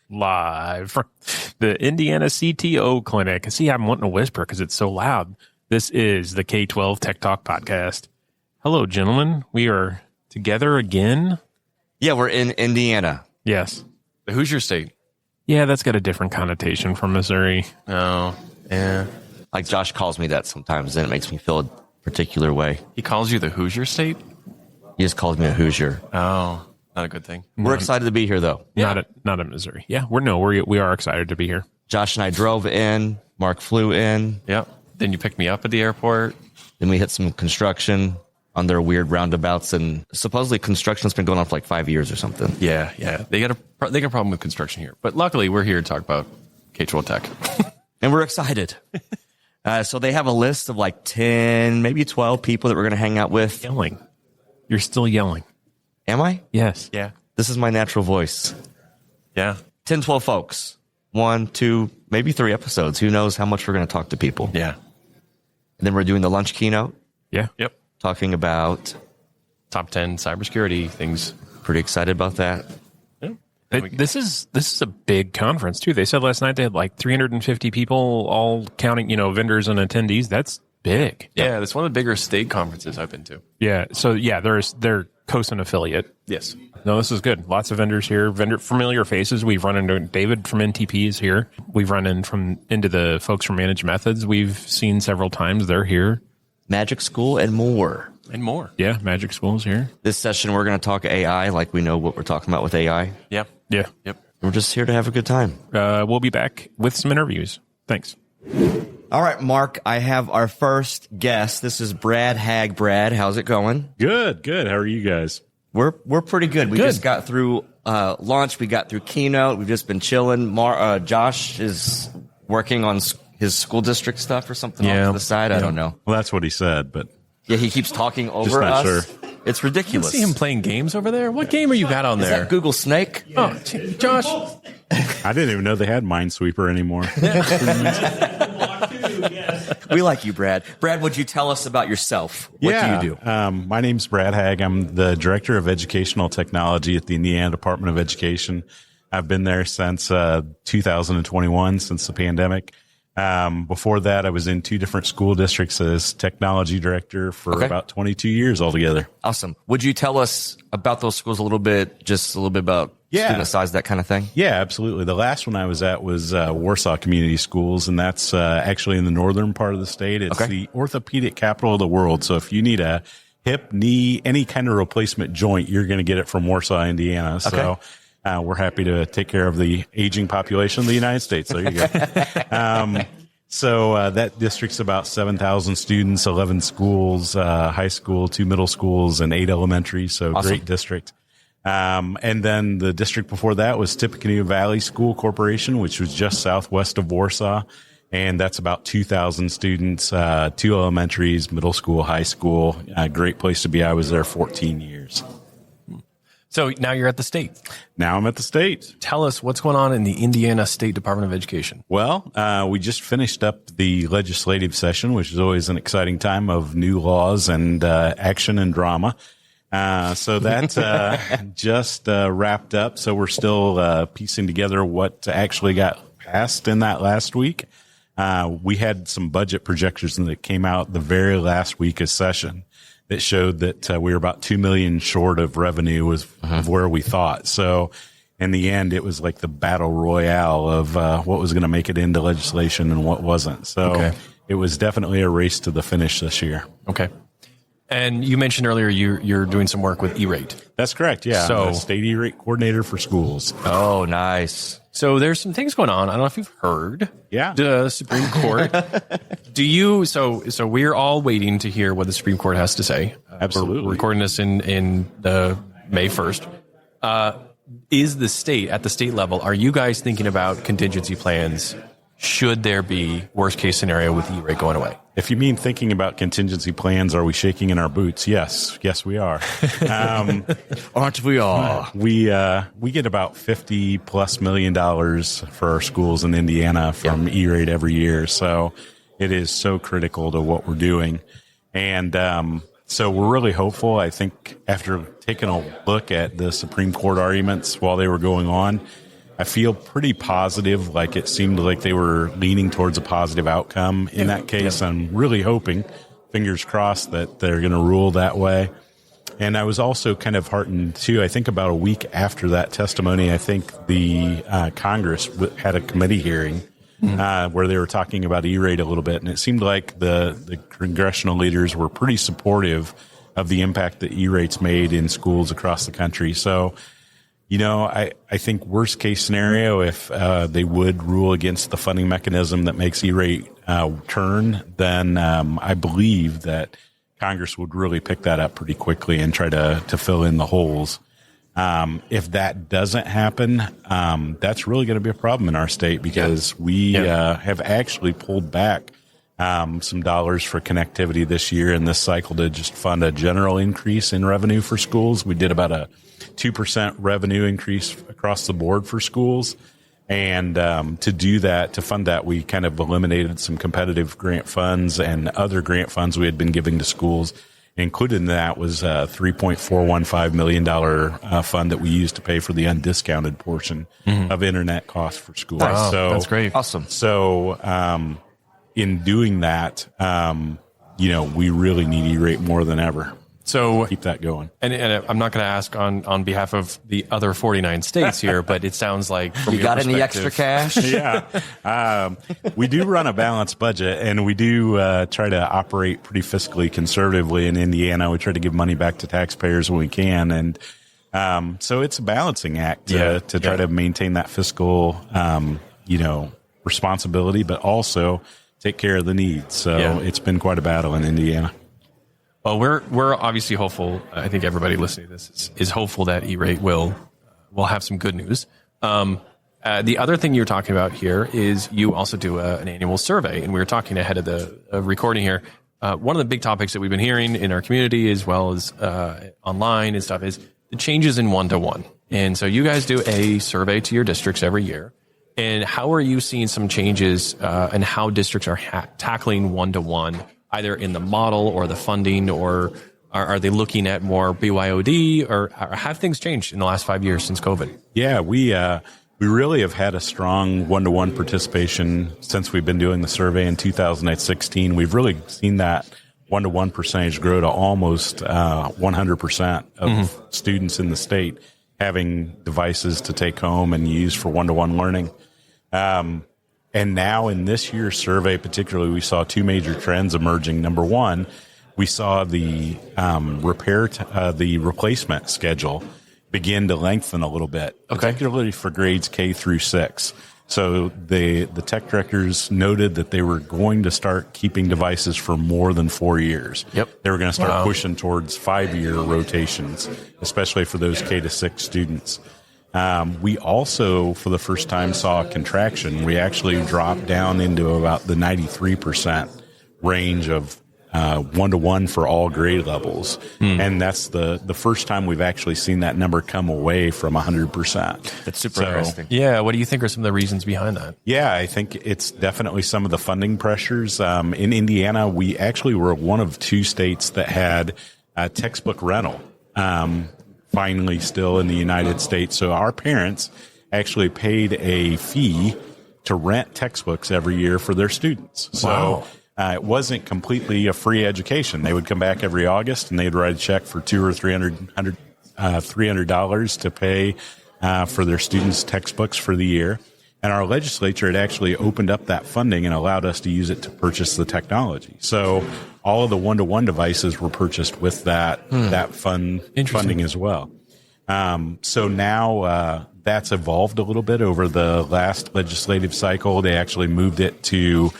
live from the Indiana CTO Clinic. See, I'm wanting to whisper because it's so loud. This is the K-12 Tech Talk podcast. Hello, gentlemen. We are together again. Yeah, we're in Indiana. Yes. The Hoosier State. Yeah, that's got a different connotation from Missouri. Oh, yeah. Like Josh calls me that sometimes, and it makes me feel a particular way. He calls you the Hoosier State? He just calls me a Hoosier. Oh, not a good thing. We're excited to be here, though. Yeah. Not in Missouri. Yeah, we are excited to be here. Josh and I drove in. Mark flew in. Yeah. Then you picked me up at the airport. Then we hit some construction on their weird roundabouts, and supposedly construction's been going on for like 5 years or something. Yeah. They got a problem with construction here, but luckily we're here to talk about K-12 tech, and we're excited. So they have a list of like 10, maybe 12 people that we're going to hang out with. Yelling. You're still yelling. Am I? Yes. Yeah. This is my natural voice. Yeah. 10, 12 folks. 1, 2, maybe 3 episodes. Who knows how much we're going to talk to people. Yeah. And then we're doing the lunch keynote. Yeah. Yep. Talking about Top 10 cybersecurity things. Pretty excited about that. Yeah. This is a big conference too. They said last night they had like 350 people, all counting, vendors and attendees. That's big. Yeah, that's one of the bigger state conferences I've been to. Yeah. So yeah, they're COSIN affiliate. Yes. No, this is good. Lots of vendors here. Familiar faces. We've run into David from NTP is here. We've run into the folks from Managed Methods. We've seen several times. They're here. Magic School and more. And more. Yeah, Magic School's here. This session, we're going to talk AI like we know what we're talking about with AI. Yep. Yeah. Yep. We're just here to have a good time. We'll be back with some interviews. Thanks. All right, Mark, I have our first guest. This is Brad Hag. Brad, how's it going? Good. How are you guys? We're pretty good. We just got through launch. We got through keynote. We've just been chilling. Josh is working on his school district stuff or something off to the side. I don't know. Well, that's what he said, but yeah, he keeps talking over not us. sure. It's ridiculous. See him playing games over there? What game are you got on Is there? that Google Snake? Oh, Josh. I didn't even know they had Minesweeper anymore. We like you, Brad. Brad, would you tell us about yourself? What do you do? My name's Brad Hag. I'm the Director of Educational Technology at the Indiana Department of Education. I've been there since 2021, since the pandemic. Before that, I was in 2 different school districts as technology director for about 22 years altogether. Awesome. Would you tell us about those schools a little bit, just a little bit about student size, that kind of thing? Yeah, absolutely. The last one I was at was Warsaw Community Schools, and that's actually in the northern part of the state. It's the orthopedic capital of the world. So if you need a hip, knee, any kind of replacement joint, you're going to get it from Warsaw, Indiana. So we're happy to take care of the aging population of the United States. There you go. So that district's about 7,000 students, 11 schools, high school, 2 middle schools, and 8 elementary. So great district. And then the district before that was Tippecanoe Valley School Corporation, which was just southwest of Warsaw. And that's about 2,000 students, 2 elementaries, middle school, high school. Great place to be. I was there 14 years. So now you're at the state. Now I'm at the state. Tell us what's going on in the Indiana State Department of Education. Well, we just finished up the legislative session, which is always an exciting time of new laws and action and drama. So that just wrapped up. So we're still piecing together what actually got passed in that last week. We had some budget projections that came out the very last week of session that showed that we were about $2 million short of revenue of where we thought. So in the end, it was like the battle royale of what was going to make it into legislation and what wasn't. So it was definitely a race to the finish this year. Okay. And you mentioned earlier you're doing some work with E-Rate. That's correct. Yeah. So, I'm the state E-Rate coordinator for schools. Oh, nice. So there's some things going on. I don't know if you've heard. Yeah. The Supreme Court. Do you? So we're all waiting to hear what the Supreme Court has to say. Absolutely. We're recording this in the May 1st. Is the state at the state level? Are you guys thinking about contingency plans? Should there be worst case scenario with E-Rate going away? If you mean thinking about contingency plans, are we shaking in our boots? Yes, we are. Aren't we all? We get about $50+ million for our schools in Indiana from E-Rate every year. So it is so critical to what we're doing. And so we're really hopeful. I think after taking a look at the Supreme Court arguments while they were going on, I feel pretty positive, like it seemed like they were leaning towards a positive outcome in that case. I'm really hoping, fingers crossed, that they're going to rule that way. And I was also kind of heartened, too. I think about a week after that testimony, I think the Congress had a committee hearing where they were talking about E-rate a little bit. And it seemed like the congressional leaders were pretty supportive of the impact that E-rates made in schools across the country. So, I think worst case scenario, if they would rule against the funding mechanism that makes E-rate turn, then I believe that Congress would really pick that up pretty quickly and try to fill in the holes. If that doesn't happen, that's really going to be a problem in our state because we have actually pulled back some dollars for connectivity this year in this cycle to just fund a general increase in revenue for schools. We did about a 2% revenue increase across the board for schools. And to do that, to fund that, we kind of eliminated some competitive grant funds and other grant funds we had been giving to schools. Included in that was a $3.415 million fund that we used to pay for the undiscounted portion of internet costs for schools. Wow, so that's great. Awesome. So in doing that, we really need E-rate more than ever. So keep that going. And I'm not going to ask on behalf of the other 49 states here, but it sounds like from you got any extra cash? Yeah. We do run a balanced budget, and we do try to operate pretty fiscally conservatively in Indiana. We try to give money back to taxpayers when we can. And so it's a balancing act to try to maintain that fiscal, responsibility, but also take care of the needs. So it's been quite a battle in Indiana. Well, we're obviously hopeful. I think everybody listening to this is hopeful that E-rate will have some good news. The other thing you're talking about here is you also do an annual survey, and we were talking ahead of the recording here. One of the big topics that we've been hearing in our community as well as online and stuff is the changes in one-to-one. And so you guys do a survey to your districts every year. And how are you seeing some changes and how districts are tackling one-to-one, either in the model or the funding, or are they looking at more BYOD, or have things changed in the last 5 years since COVID? Yeah, we really have had a strong one-to-one participation since we've been doing the survey in 2016. We've really seen that one-to-one percentage grow to almost 100% of students in the state having devices to take home and use for one-to-one learning. And now in this year's survey, particularly, we saw two major trends emerging. Number one, we saw the the replacement schedule begin to lengthen a little bit, particularly for grades K through 6. So the tech directors noted that they were going to start keeping devices for more than 4 years. Yep. They were going to start pushing towards 5-year rotations, especially for those K to 6 students. We also, for the first time, saw a contraction. We actually dropped down into about the 93% range of one-to-one for all grade levels. And that's the first time we've actually seen that number come away from 100%. That's super interesting. Yeah. What do you think are some of the reasons behind that? Yeah, I think it's definitely some of the funding pressures. In Indiana, we actually were one of 2 states that had a textbook rental. Finally, still in the United States. So our parents actually paid a fee to rent textbooks every year for their students. So it wasn't completely a free education. They would come back every August and they'd write a check for $200 or $300 to pay for their students' textbooks for the year. And our legislature had actually opened up that funding and allowed us to use it to purchase the technology. So all of the one-to-one devices were purchased with that funding as well. So now that's evolved a little bit over the last legislative cycle. They actually moved it to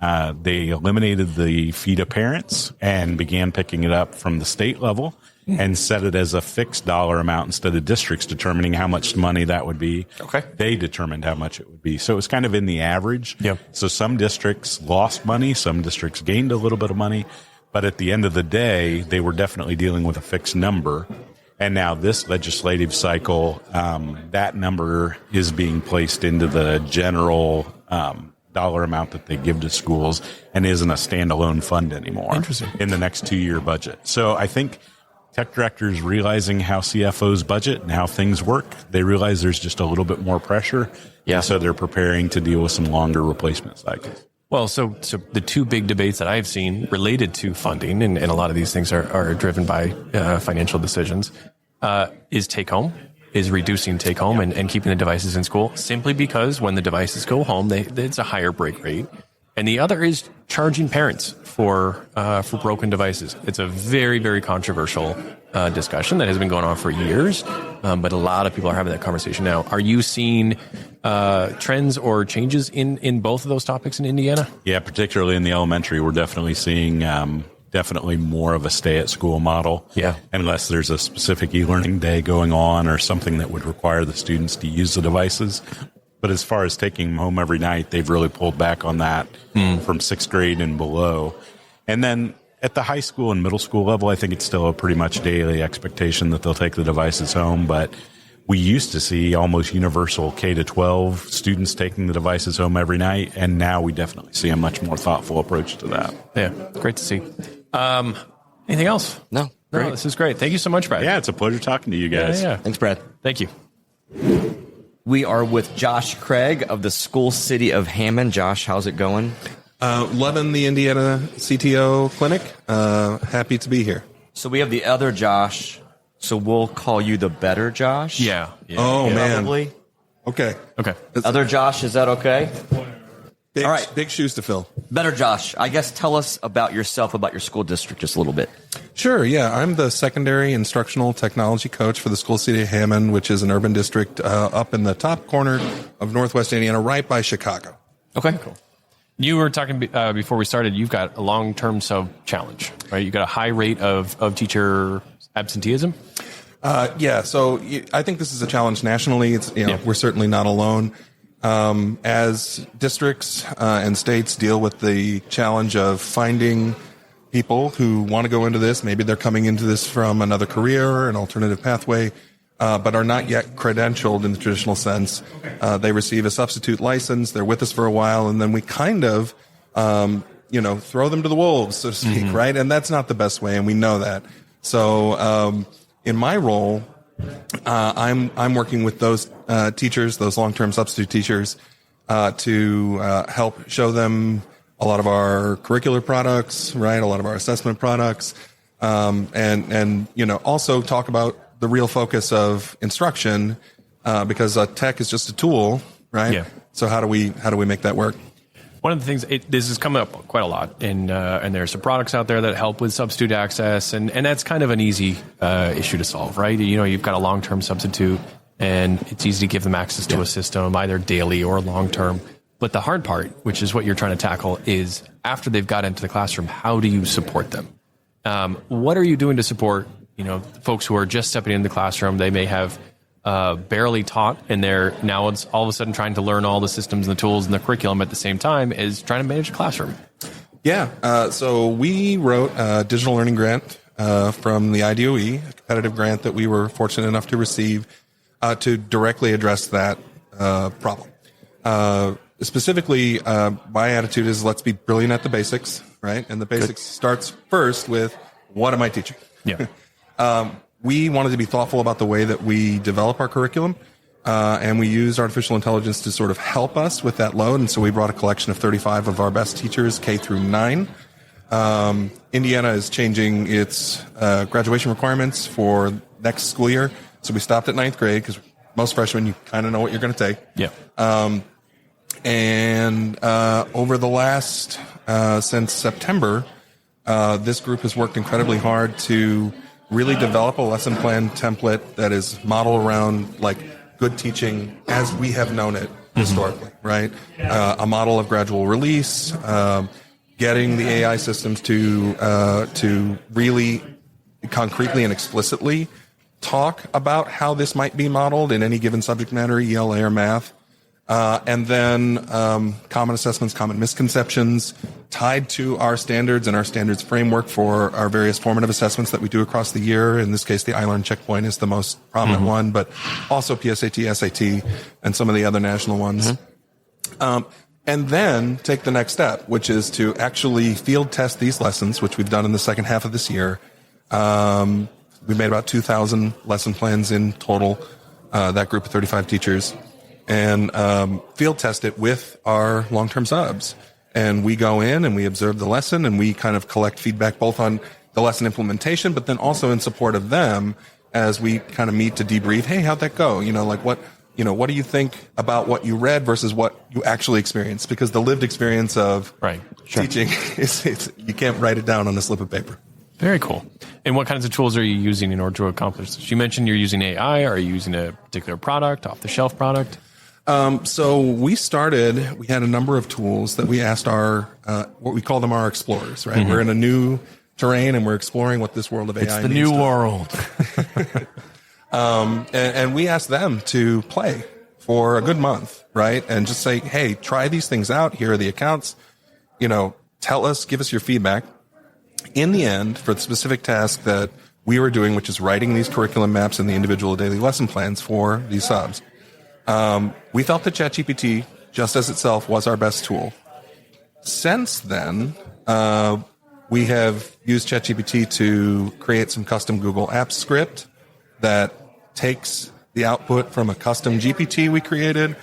they eliminated the fee to parents and began picking it up from the state level and set it as a fixed dollar amount instead of districts determining how much money that would be. Okay. They determined how much it would be. So it was kind of in the average. Yep. So some districts lost money, some districts gained a little bit of money, but at the end of the day, they were definitely dealing with a fixed number. And now this legislative cycle, that number is being placed into the general dollar amount that they give to schools and isn't a standalone fund anymore. Interesting. In the next 2-year budget. So I think tech directors realizing how CFOs budget and how things work, they realize there's just a little bit more pressure. Yeah. So they're preparing to deal with some longer replacement cycles. Well, so the two big debates that I've seen related to funding, and a lot of these things are driven by financial decisions, is take home, is reducing take home and keeping the devices in school, simply because when the devices go home, it's a higher break rate. And the other is charging parents for broken devices. It's a very, very controversial discussion that has been going on for years, but a lot of people are having that conversation now. Are you seeing trends or changes in both of those topics in Indiana? Yeah, particularly in the elementary, we're definitely seeing definitely more of a stay-at-school model. Yeah. Unless there's a specific e-learning day going on or something that would require the students to use the devices. But as far as taking them home every night, they've really pulled back on that from sixth grade and below. And then at the high school and middle school level, I think it's still a pretty much daily expectation that they'll take the devices home. But we used to see almost universal K-12 students taking the devices home every night. And now we definitely see a much more thoughtful approach to that. Yeah, great to see. Anything else? No. No, this is great. Thank you so much, Brad. Yeah, it's a pleasure talking to you guys. Yeah. Thanks, Brad. Thank you. We are with Josh Craig of the School City of Hammond. Josh, how's it going? Loving the Indiana CTO Clinic. Happy to be here. So we have the other Josh, so we'll call you the better Josh? Yeah. Oh, man. Probably. Okay. Other Josh, is that okay? Big, All right. Big shoes to fill. Better Josh, I guess tell us about yourself, about your school district just a little bit. Sure, yeah. I'm the secondary instructional technology coach for the School City of Hammond, which is an urban district up in the top corner of Northwest Indiana, right by Chicago. Okay, cool. You were talking before we started, you've got a long-term sub challenge, right? You've got a high rate of teacher absenteeism. Yeah, so I think this is a challenge nationally. It's We're certainly not alone. As districts and states deal with the challenge of finding people who want to go into this, maybe they're coming into this from another career, an alternative pathway, but are not yet credentialed in the traditional sense. They receive a substitute license, they're with us for a while, and then we kind of, throw them to the wolves, so to speak, right? And that's not the best way, and we know that. So, in my role, I'm working with those teachers, those long-term substitute teachers, to help show them a lot of our curricular products, right? A lot of our assessment products, and also talk about the real focus of instruction, because tech is just a tool, right? Yeah. So how do we make that work? One of the things, this has come up quite a lot, and there's some products out there that help with substitute access, and that's kind of an easy issue to solve, right? You've got a long-term substitute, and it's easy to give them access to a system, either daily or long-term. But the hard part, which is what you're trying to tackle, is after they've got into the classroom, how do you support them? What are you doing to support, folks who are just stepping into the classroom? They may have barely taught, and they're now it's all of a sudden trying to learn all the systems and the tools and the curriculum at the same time as trying to manage a classroom. Yeah. So we wrote a digital learning grant from the IDOE, a competitive grant that we were fortunate enough to receive to directly address that problem. Specifically, my attitude is let's be brilliant at the basics, right? And the basics starts first with what am I teaching? Yeah. We wanted to be thoughtful about the way that we develop our curriculum, and we use artificial intelligence to sort of help us with that load. And so we brought a collection of 35 of our best teachers, K through 9. Indiana is changing its graduation requirements for next school year. So we stopped at 9th grade because most freshmen, you kind of know what you're going to take. Yeah. And over the last, since September, this group has worked incredibly hard to really develop a lesson plan template that is modeled around like good teaching as we have known it historically, right? A model of gradual release, getting the AI systems to really concretely and explicitly talk about how this might be modeled in any given subject matter, ELA or math. And then common assessments, common misconceptions tied to our standards and our standards framework for our various formative assessments that we do across the year. In this case, the iLearn checkpoint is the most prominent one, but also PSAT, SAT, and some of the other national ones. And then take the next step, which is to actually field test these lessons, which we've done in the second half of this year, we made about 2,000 lesson plans in total, that group of 35 teachers, and field test it with our long-term subs. And we go in and we observe the lesson, and we kind of collect feedback both on the lesson implementation, but then also in support of them as we kind of meet to debrief. Hey, how'd that go? What do you think about what you read versus what you actually experienced? Because the lived experience of teaching you can't write it down on a slip of paper. Very cool. And what kinds of tools are you using in order to accomplish this? You mentioned you're using AI. Are you using a particular product, off-the-shelf product? So we had a number of tools that we asked what we call them our explorers, right? Mm-hmm. We're in a new terrain and we're exploring what this world of AI means. It's the new world. And we asked them to play for a good month, right? And just say, hey, try these things out. Here are the accounts. Tell us, give us your feedback. In the end, for the specific task that we were doing, which is writing these curriculum maps and the individual daily lesson plans for these subs, we felt that ChatGPT, just as itself, was our best tool. Since then, we have used ChatGPT to create some custom Google Apps script that takes the output from a custom GPT we created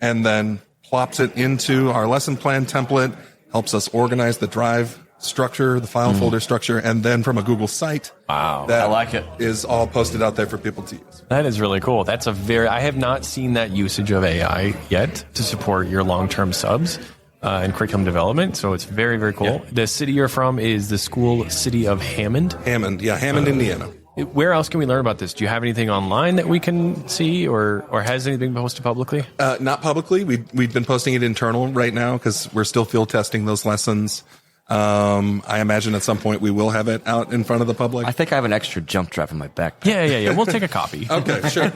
and then plops it into our lesson plan template, helps us organize the drive structure, the file folder structure, and then from a Google site. Wow. That I like it. Is all posted out there for people to use. That is really cool. I have not seen that usage of AI yet to support your long-term subs and curriculum development. So it's very, very cool. Yeah. The city you're from is the school city of Hammond? Hammond, Indiana. Where else can we learn about this? Do you have anything online that we can see, or has anything been posted publicly? Not publicly. We've been posting it internal right now because we're still field testing those lessons. I imagine at some point we will have it out in front of the public. I think I have an extra jump drive in my backpack. Yeah. We'll take a copy. Okay, sure.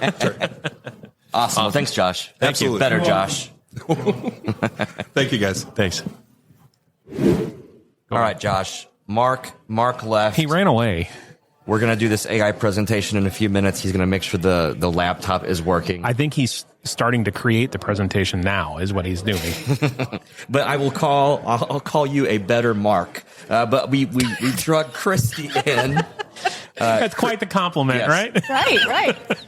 Awesome. Well, thanks, Josh. Thank you. Better, Josh. Thank you, guys. Thanks. All right, Josh. Mark left. He ran away. We're going to do this AI presentation in a few minutes. He's going to make sure the laptop is working. I think he's starting to create the presentation now is what he's doing. But I'll call you a better Mark. But we drug Christy in. That's quite the compliment, yes.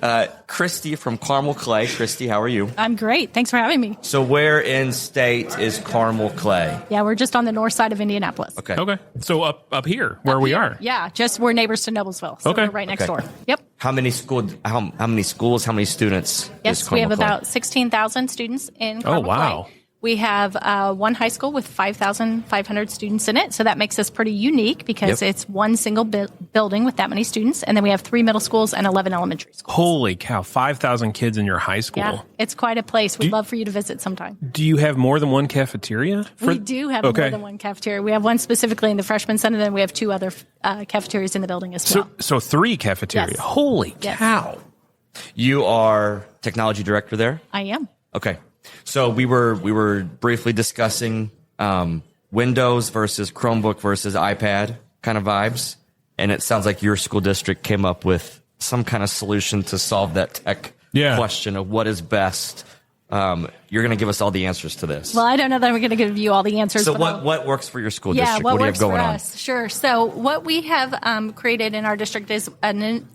Right. Christy from Carmel Clay. Christy, how are you? I'm great. Thanks for having me. So where in state is Carmel Clay? Yeah, we're just on the north side of Indianapolis. Okay. So up here, where we are. Yeah, we're neighbors to Noblesville. So we're right next door. Yep. How many schools, how many students? Yes, we have about 16,000 students in Carmel Clay. We have one high school with 5,500 students in it, so that makes us pretty unique because it's one single building with that many students, and then we have 3 middle schools and 11 elementary schools. Holy cow, 5,000 kids in your high school. Yeah, it's quite a place. We'd love for you to visit sometime. Do you have more than one cafeteria? We do have more than one cafeteria. We have one specifically in the freshman center, then we have 2 other cafeterias in the building as well. So 3 cafeterias. Yes. Holy cow. You are technology director there? I am. Okay. So we were briefly discussing Windows versus Chromebook versus iPad kind of vibes, and it sounds like your school district came up with some kind of solution to solve that tech question of what is best. You're going to give us all the answers to this. Well, I don't know that I'm going to give you all the answers. So what works for your school district? What do you works have going for on? us? Sure. So what we have created in our district is an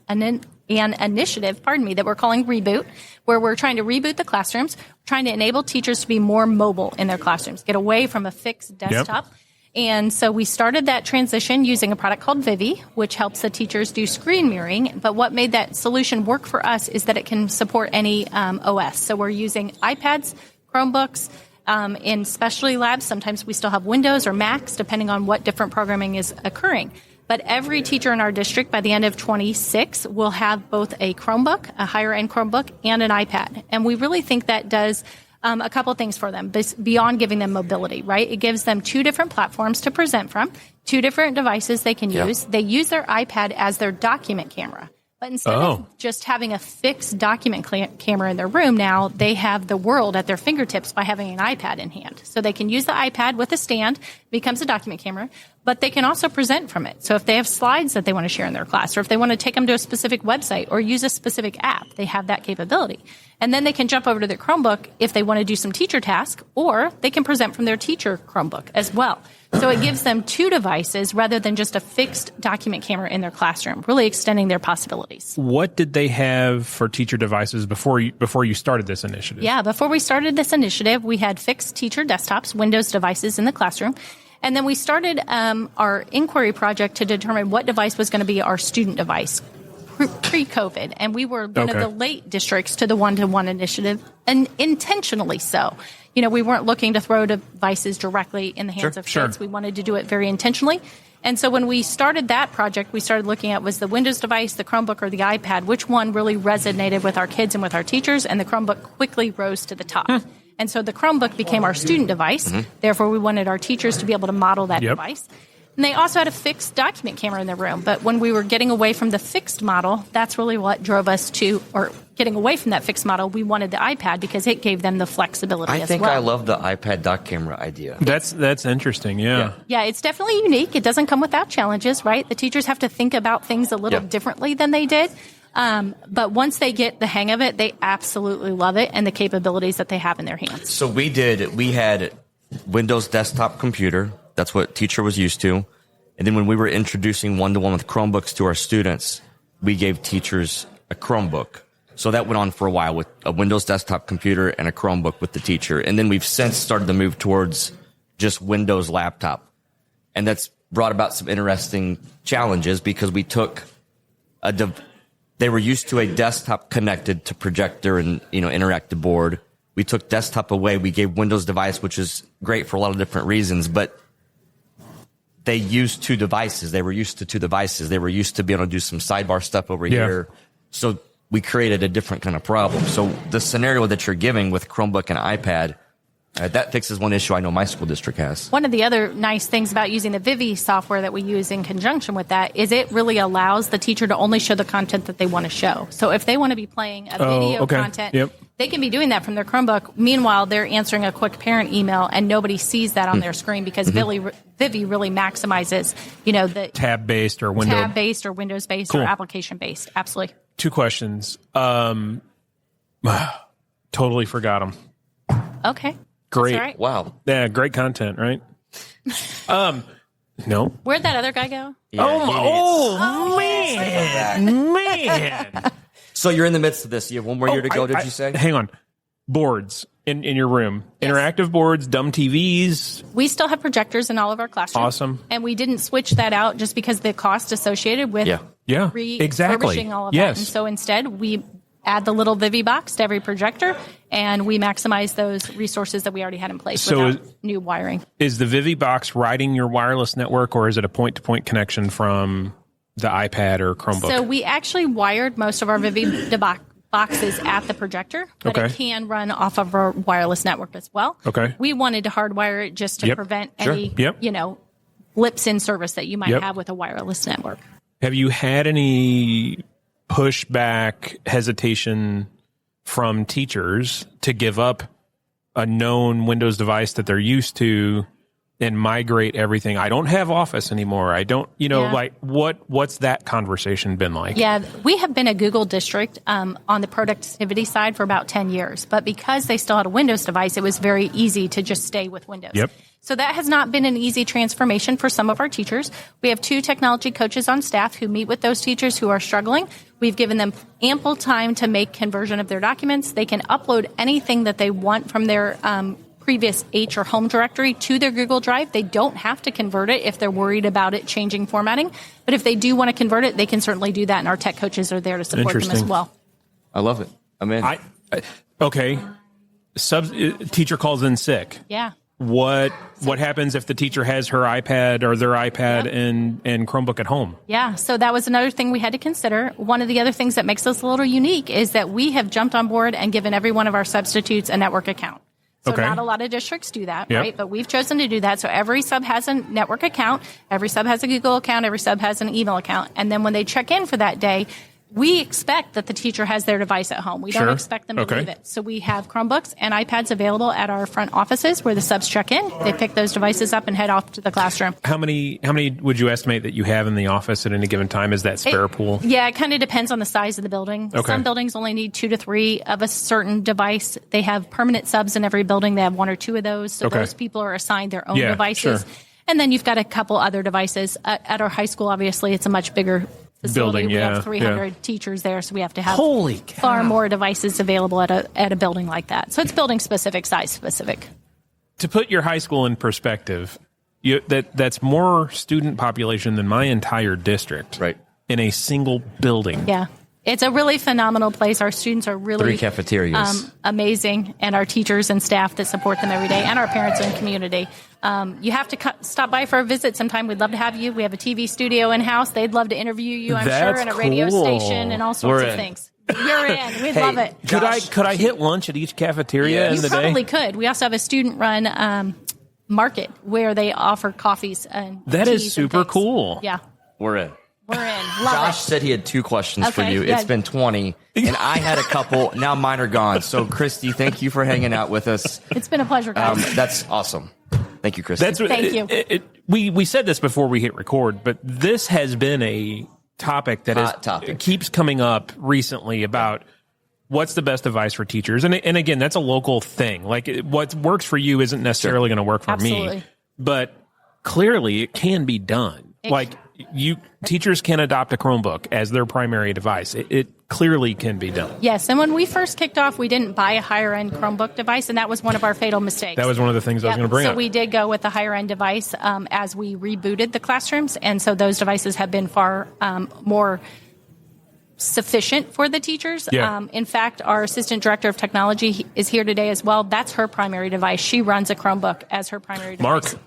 initiative, that we're calling Reboot, where we're trying to reboot the classrooms, trying to enable teachers to be more mobile in their classrooms, get away from a fixed desktop. Yep. And so we started that transition using a product called Vivi, which helps the teachers do screen mirroring. But what made that solution work for us is that it can support any OS. So we're using iPads, Chromebooks, in specialty labs. Sometimes we still have Windows or Macs, depending on what different programming is occurring. But every teacher in our district by the end of 26 will have both a Chromebook, a higher-end Chromebook, and an iPad. And we really think that does a couple things for them, beyond giving them mobility, right? It gives them 2 different platforms to present from, 2 different devices they can use. They use their iPad as their document camera. But instead of just having a fixed document camera in their room, now they have the world at their fingertips by having an iPad in hand. So they can use the iPad with a stand, becomes a document camera. but they can also present from it. So if they have slides that they want to share in their class, or if they want to take them to a specific website or use a specific app, they have that capability. And then they can jump over to their Chromebook if they want to do some teacher task, or they can present from their teacher Chromebook as well. So it gives them 2 devices rather than just a fixed document camera in their classroom, really extending their possibilities. What did they have for teacher devices before you started this initiative? Yeah, before we started this initiative, we had fixed teacher desktops, Windows devices in the classroom. And then we started our inquiry project to determine what device was going to be our student device pre-COVID. And we were one of the late districts to the one-to-one initiative, and intentionally so. You know, we weren't looking to throw devices directly in the hands of kids. We wanted to do it very intentionally. And so when we started that project, we started looking at was the Windows device, the Chromebook, or the iPad, which one really resonated with our kids and with our teachers, and the Chromebook quickly rose to the top. And so the Chromebook became our student device. Therefore, we wanted our teachers to be able to model that device. And they also had a fixed document camera in their room. But when we were getting away from the fixed model, that's really what drove us to, or getting away from that fixed model, we wanted the iPad because it gave them the flexibility as well. I think I love the iPad dock camera idea. That's interesting, yeah. Yeah, it's definitely unique. It doesn't come without challenges, right? The teachers have to think about things a little differently than they did. But once they get the hang of it, they absolutely love it and the capabilities that they have in their hands. So we had Windows desktop computer. That's what teacher was used to. And then when we were introducing one-to-one with Chromebooks to our students, we gave teachers a Chromebook. So that went on for a while with a Windows desktop computer and a Chromebook with the teacher. And then we've since started to move towards just Windows laptop. And that's brought about some interesting challenges because we took they were used to a desktop connected to projector and, interactive board. We took desktop away. We gave Windows device, which is great for a lot of different reasons, but they used 2 devices. They were used to 2 devices. They were used to being able to do some sidebar stuff over here. So we created a different kind of problem. So the scenario that you're giving with Chromebook and iPad, that fixes one issue I know my school district has. One of the other nice things about using the Vivi software that we use in conjunction with that is it really allows the teacher to only show the content that they want to show. So if they want to be playing a video content, they can be doing that from their Chromebook. Meanwhile, they're answering a quick parent email and nobody sees that on their screen because Vivi really maximizes, the tab-based or Windows-based or application-based. Absolutely. 2 questions. Totally forgot them. Okay. Great. Right. Wow. Yeah, great content, right? No. Where'd that other guy go? Yeah, Man. So you're in the midst of this. You have one more year to go, did you say? Hang on. Boards in your room. Yes. Interactive boards, dumb TVs. We still have projectors in all of our classrooms. Awesome. And we didn't switch that out just because the cost associated with refurbishing all of that. And so instead, we add the little Vivi box to every projector, and we maximize those resources that we already had in place without new wiring. Is the Vivi box riding your wireless network, or is it a point-to-point connection from the iPad or Chromebook? So we actually wired most of our Vivi boxes at the projector, but it can run off of our wireless network as well. Okay. We wanted to hardwire it just to prevent any, blips in service that you might have with a wireless network. Have you had any pushback, hesitation from teachers to give up a known Windows device that they're used to and migrate everything? I don't have Office anymore. I don't, what's that conversation been like? Yeah, we have been a Google district on the productivity side for about 10 years. But because they still had a Windows device, it was very easy to just stay with Windows. Yep. So that has not been an easy transformation for some of our teachers. We have 2 technology coaches on staff who meet with those teachers who are struggling. We've given them ample time to make conversion of their documents. They can upload anything that they want from their previous H or home directory to their Google Drive. They don't have to convert it if they're worried about it changing formatting. But if they do want to convert it, they can certainly do that, and our tech coaches are there to support them as well. I love it. I'm in. Okay. Teacher calls in sick. Yeah. What happens if the teacher has her iPad or their iPad and Chromebook at home? Yeah, so that was another thing we had to consider. One of the other things that makes us a little unique is that we have jumped on board and given every one of our substitutes a network account. So not a lot of districts do that, right? But we've chosen to do that. So every sub has a network account, every sub has a Google account, every sub has an email account. And then when they check in for that day, we expect that the teacher has their device at home. We don't expect them to leave it. So we have Chromebooks and iPads available at our front offices where the subs check in. They pick those devices up and head off to the classroom. How many would you estimate that you have in the office at any given time? Is that spare pool? Yeah, it kind of depends on the size of the building. Okay. Some buildings only need 2 to 3 of a certain device. They have permanent subs in every building. They have 1 or 2 of those. So those people are assigned their own devices. Sure. And then you've got a couple other devices. At our high school, obviously, it's a much bigger facility. We have 300 teachers there, so we have to have far more devices available at a building like that. So it's building specific, size specific. To put your high school in perspective, that's more student population than my entire district, right, in a single building. Yeah. It's a really phenomenal place. Our students are really 3 cafeterias. Amazing, and our teachers and staff that support them every day, and our parents and community. You have to stop by for a visit sometime. We'd love to have you. We have a TV studio in-house. They'd love to interview you, I'm sure, and a radio station and all sorts of things. You're in. We'd love it. Could I hit lunch at each cafeteria in the day? You probably could. We also have a student-run market where they offer coffees and that teas is super cool. Yeah. We're in. We're in. Love Josh it. said he had 2 questions for you. Yeah. It's been 20, and I had a couple. Now mine are gone. So, Christy, thank you for hanging out with us. It's been a pleasure, guys. That's awesome. Thank you, Christy. Thank you. We said this before we hit record, but this has been a topic that keeps coming up recently about what's the best advice for teachers. And again, that's a local thing. Like what works for you isn't necessarily going to work for me. But clearly it can be done. Teachers can adopt a Chromebook as their primary device. It clearly can be done. Yes, and when we first kicked off, we didn't buy a higher-end Chromebook device, and that was one of our fatal mistakes. That was one of the things I was going to bring up. So we did go with a higher-end device as we rebooted the classrooms, and so those devices have been far more sufficient for the teachers. Yeah. In fact, our assistant director of technology is here today as well. That's her primary device. She runs a Chromebook as her primary device. Mark,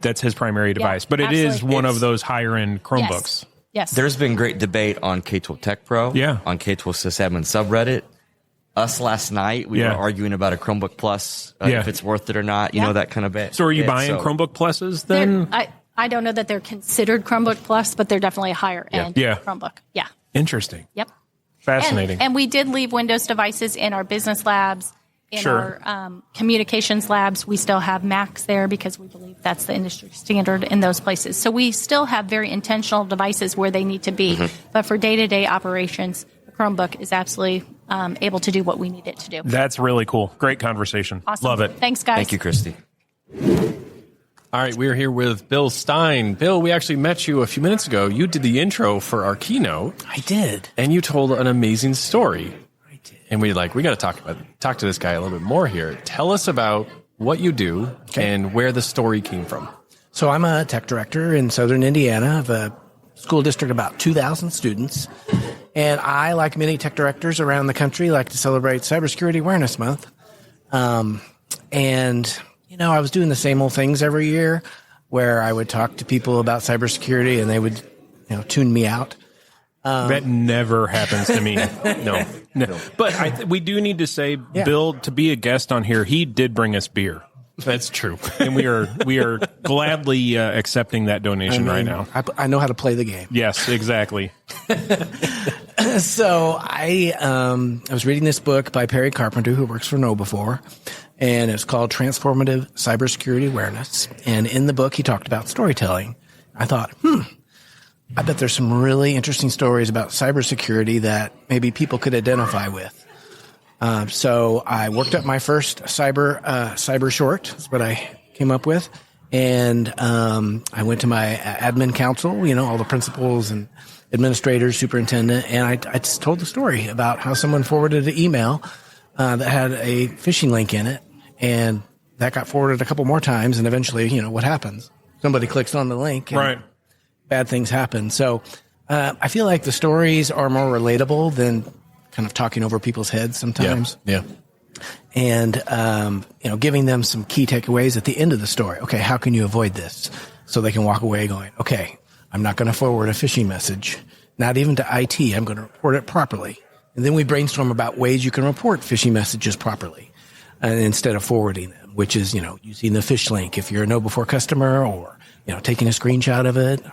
that's his primary device, but it is one of those higher end Chromebooks. Yes. There's been great debate on K-12 Tech Pro, on K-12 Sysadmin subreddit. Us last night, we were arguing about a Chromebook Plus, if it's worth it or not, you know, that kind of bit. So are you buying Chromebook Pluses then? I don't know that they're considered Chromebook Plus, but they're definitely a higher end Chromebook. Yeah. Interesting. Yep. Fascinating. And we did leave Windows devices in our business labs. In our communications labs, we still have Macs there because we believe that's the industry standard in those places. So we still have very intentional devices where they need to be. Mm-hmm. But for day-to-day operations, the Chromebook is absolutely able to do what we need it to do. That's really cool. Great conversation. Awesome. Love it. Thanks, guys. Thank you, Christy. All right, we're here with Bill Stein. Bill, we actually met you a few minutes ago. You did the intro for our keynote. I did. And you told an amazing story. And we got to talk to this guy a little bit more here. Tell us about what you do and where the story came from. So I'm a tech director in southern Indiana of a school district of about 2,000 students. And I, like many tech directors around the country, like to celebrate Cybersecurity Awareness Month. And, I was doing the same old things every year where I would talk to people about cybersecurity and they would, tune me out. That never happens to me. No. But we do need to say, Bill, to be a guest on here, he did bring us beer. That's true. And we are gladly accepting that donation right now. I know how to play the game. Yes, exactly. So I was reading this book by Perry Carpenter, who works for KnowBe4, and it's called Transformative Cybersecurity Awareness. And in the book, he talked about storytelling. I thought, I bet there's some really interesting stories about cybersecurity that maybe people could identify with. So I worked up my first cyber short. That's what I came up with. And I went to my admin council, all the principals and administrators, superintendent, and I just told the story about how someone forwarded an email that had a phishing link in it. And that got forwarded a couple more times. And eventually, what happens? Somebody clicks on the link. And bad things happen. So I feel like the stories are more relatable than kind of talking over people's heads sometimes. Yeah. And, giving them some key takeaways at the end of the story. Okay, how can you avoid this? So they can walk away going, okay, I'm not going to forward a phishing message, not even to IT. I'm going to report it properly. And then we brainstorm about ways you can report phishing messages properly instead of forwarding them, which is, using the phish link if you're a KnowBe4 customer or, taking a screenshot of it.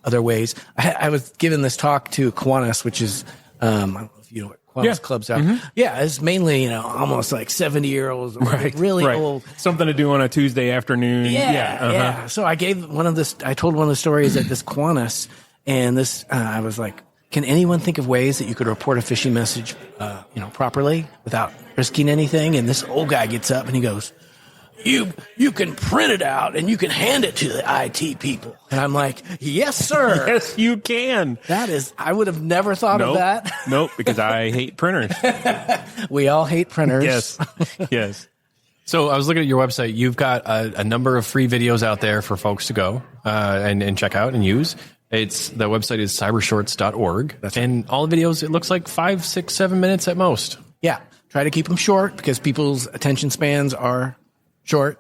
other ways. I was given this talk to Kiwanis, which is, I don't know if you know what Kiwanis clubs are. Mm-hmm. Yeah, it's mainly, almost like 70-year-olds, really old. Something to do on a Tuesday afternoon. Yeah. So I told one of the stories at this Kiwanis, and this, I was like, can anyone think of ways that you could report a phishing message, properly without risking anything? And this old guy gets up and he goes, you can print it out and you can hand it to the IT people. And I'm like, yes, sir. Yes, you can. I would have never thought of that. Nope, because I hate printers. We all hate printers. Yes. So I was looking at your website. You've got a number of free videos out there for folks to go and check out and use. The website is cybershorts.org. And all the videos, it looks like 5, 6, 7 minutes at most. Yeah. Try to keep them short because people's attention spans are short.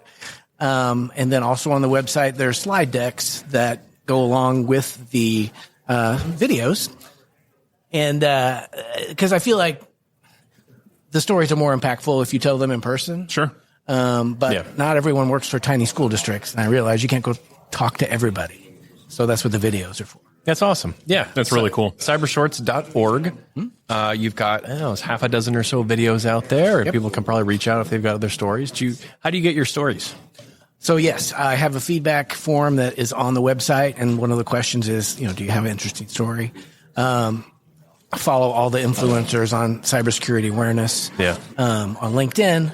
And then also on the website, there's slide decks that go along with the videos. And because I feel like the stories are more impactful if you tell them in person. Sure. But not everyone works for tiny school districts. And I realize you can't go talk to everybody. So that's what the videos are for. That's awesome. Yeah. That's really cool. Cybershorts.org. You've got, it's half a dozen or so videos out there. And people can probably reach out if they've got other stories. How do you get your stories? So, yes, I have a feedback form that is on the website. And one of the questions is, do you have an interesting story? Follow all the influencers on cybersecurity awareness. Yeah. On LinkedIn.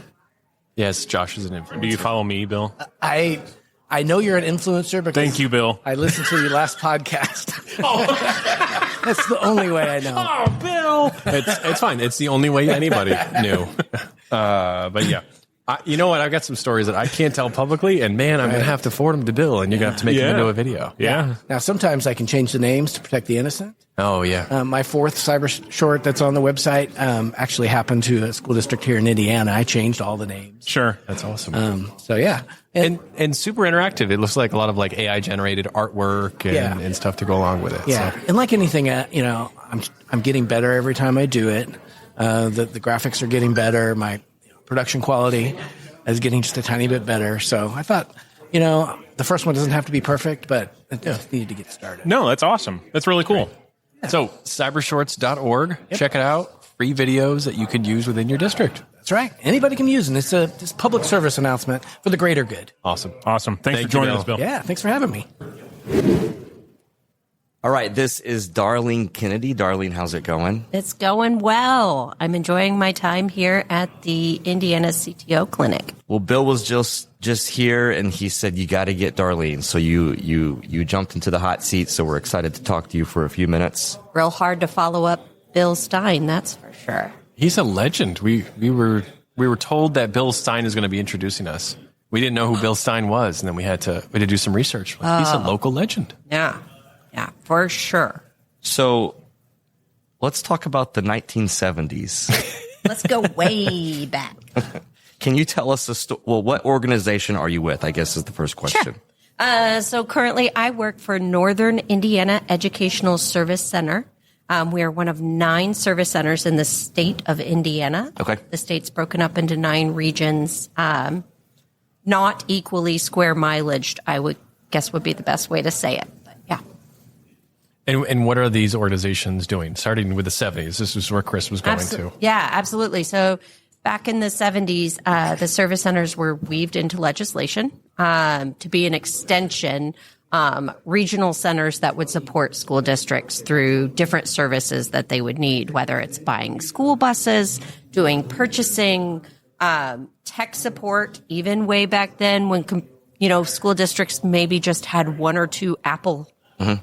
Yes, Josh is an influencer. Do you follow me, Bill? I know you're an influencer because thank you, Bill. I listened to your last podcast. That's the only way I know. Oh, Bill. It's fine. It's the only way anybody knew. But yeah. You know what? I've got some stories that I can't tell publicly, and man, I'm going to have to forward them to Bill, and you're going to have to make them into a video. Yeah. Now, sometimes I can change the names to protect the innocent. Oh, yeah. My fourth cyber short that's on the website actually happened to a school district here in Indiana. I changed all the names. Sure. That's awesome. So, yeah. And super interactive. It looks like a lot of like AI generated artwork and stuff to go along with it. Yeah. So. And like anything, I'm getting better every time I do it. The graphics are getting better. My production quality is getting just a tiny bit better. So I thought, the first one doesn't have to be perfect, but it just needed to get started. No, that's awesome. That's really cool. Yeah. So cybershorts.org, check it out. Free videos that you can use within your district. That's right. Anybody can use them. It's a public service announcement for the greater good. Awesome. Thanks for joining us, Bill. Yeah, thanks for having me. All right, this is Darlene Kennedy. Darlene, how's it going? It's going well. I'm enjoying my time here at the Indiana CTO Clinic. Well, Bill was just here, and he said you got to get Darlene. So you jumped into the hot seat. So we're excited to talk to you for a few minutes. Real hard to follow up Bill Stein, that's for sure. He's a legend. We were told that Bill Stein is going to be introducing us. We didn't know who Bill Stein was, and then we had to do some research. He's a local legend. Yeah, for sure. So let's talk about the 1970s. Let's go way back. Can you tell us what organization are you with, I guess is the first question. Sure. So currently I work for Northern Indiana Educational Service Center. We are one of 9 service centers in the state of Indiana. Okay. The state's broken up into 9 regions, not equally square mileaged, I would guess would be the best way to say it. But yeah. And what are these organizations doing? Starting with the 70s, this is where Chris was going to. Yeah, absolutely. So back in the 70s, the service centers were weaved into legislation to be an extension, regional centers that would support school districts through different services that they would need, whether it's buying school buses, doing purchasing, tech support, even way back then when, school districts maybe just had 1 or 2 Apple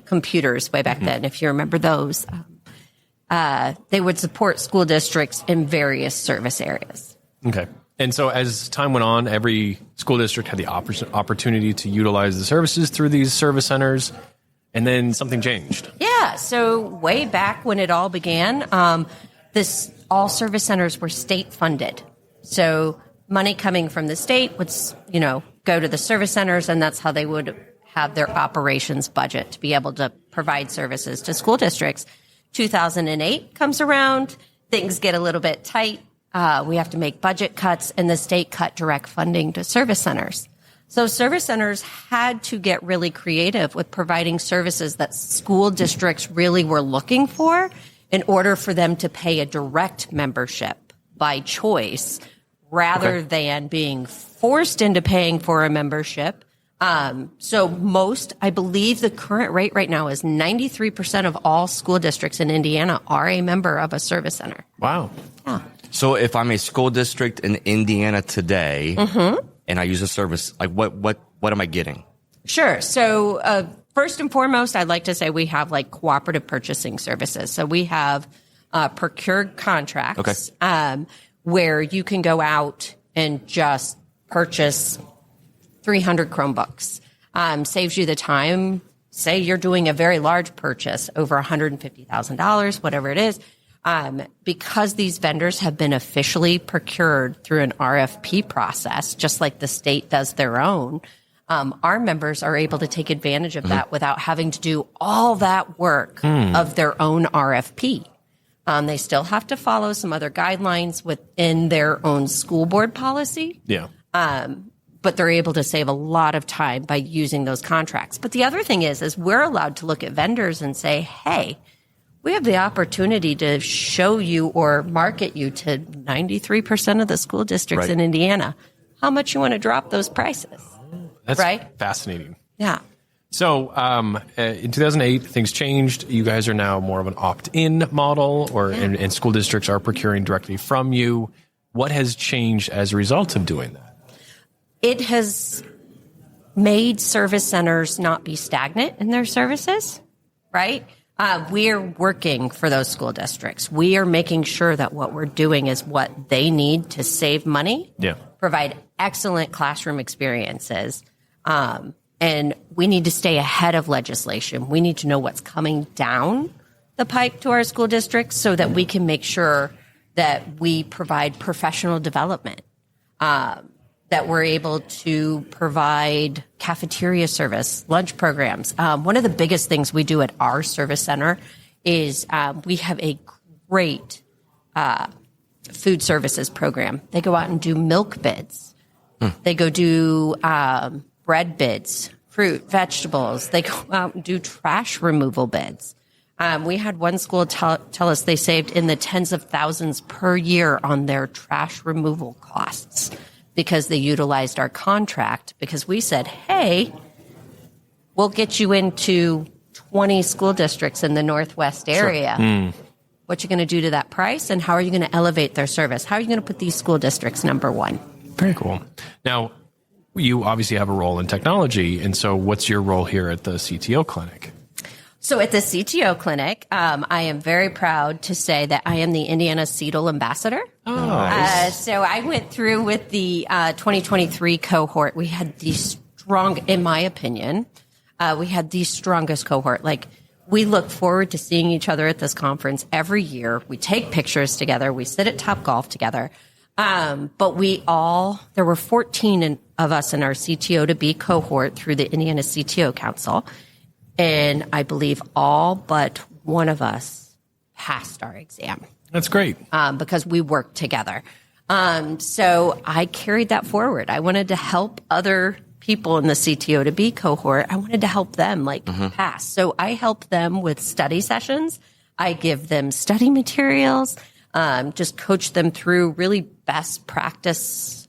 computers way back then, if you remember those. They would support school districts in various service areas. Okay. And so as time went on, every school district had the opportunity to utilize the services through these service centers, and then something changed. Yeah. So way back when it all began, all service centers were state funded. So money coming from the state would, go to the service centers, and that's how they would have their operations budget to be able to provide services to school districts. 2008 comes around, things get a little bit tight. We have to make budget cuts, and the state cut direct funding to service centers. So service centers had to get really creative with providing services that school districts really were looking for in order for them to pay a direct membership by choice rather than being forced into paying for a membership. So I believe the current rate right now is 93% of all school districts in Indiana are a member of a service center. Wow. Yeah. So if I'm a school district in Indiana today and I use a service, like what am I getting? Sure. So first and foremost, I'd like to say we have like cooperative purchasing services. So we have procured contracts where you can go out and just purchase 300 Chromebooks. Saves you the time. Say you're doing a very large purchase, over $150,000, whatever it is. Because these vendors have been officially procured through an RFP process, just like the state does their own, our members are able to take advantage of that without having to do all that work of their own RFP. They still have to follow some other guidelines within their own school board policy. Yeah. But they're able to save a lot of time by using those contracts. But the other thing is we're allowed to look at vendors and say, hey, we have the opportunity to show you or market you to 93% of the school districts in Indiana. How much you want to drop those prices? That's right? Fascinating. Yeah. So in 2008, things changed. You guys are now more of an opt-in model, and school districts are procuring directly from you. What has changed as a result of doing that? It has made service centers not be stagnant in their services, right? We're working for those school districts. We are making sure that what we're doing is what they need to save money, provide excellent classroom experiences, and we need to stay ahead of legislation. We need to know what's coming down the pike to our school districts so that we can make sure that we provide professional development, that we're able to provide cafeteria service, lunch programs. One of the biggest things we do at our service center is we have a great food services program. They go out and do milk bids. They go do bread bids, fruit, vegetables. They go out and do trash removal bids. We had one school tell us they saved in the tens of thousands per year on their trash removal costs because they utilized our contract, because we said, hey, we'll get you into 20 school districts in the Northwest area. What you going to do to that price, and how are you going to elevate their service? How are you going to put these school districts number one? Very cool. Now, you obviously have a role in technology, and so what's your role here at the CTO Clinic? So at the CTO Clinic, I am very proud to say that I am the Indiana CTO Ambassador. Oh, nice. So I went through with the 2023 cohort. We had the in my opinion, we had the strongest cohort. Like, we look forward to seeing each other at this conference every year. We take pictures together. We sit at Top Golf together. But there were 14 of us in our CTO to be cohort through the Indiana CTO Council. And I believe all but one of us passed our exam. That's great. Because we worked together. So I carried that forward. I wanted to help other people in the CTO to be cohort. I wanted to help them pass. So I help them with study sessions. I give them study materials, just coach them through really best practice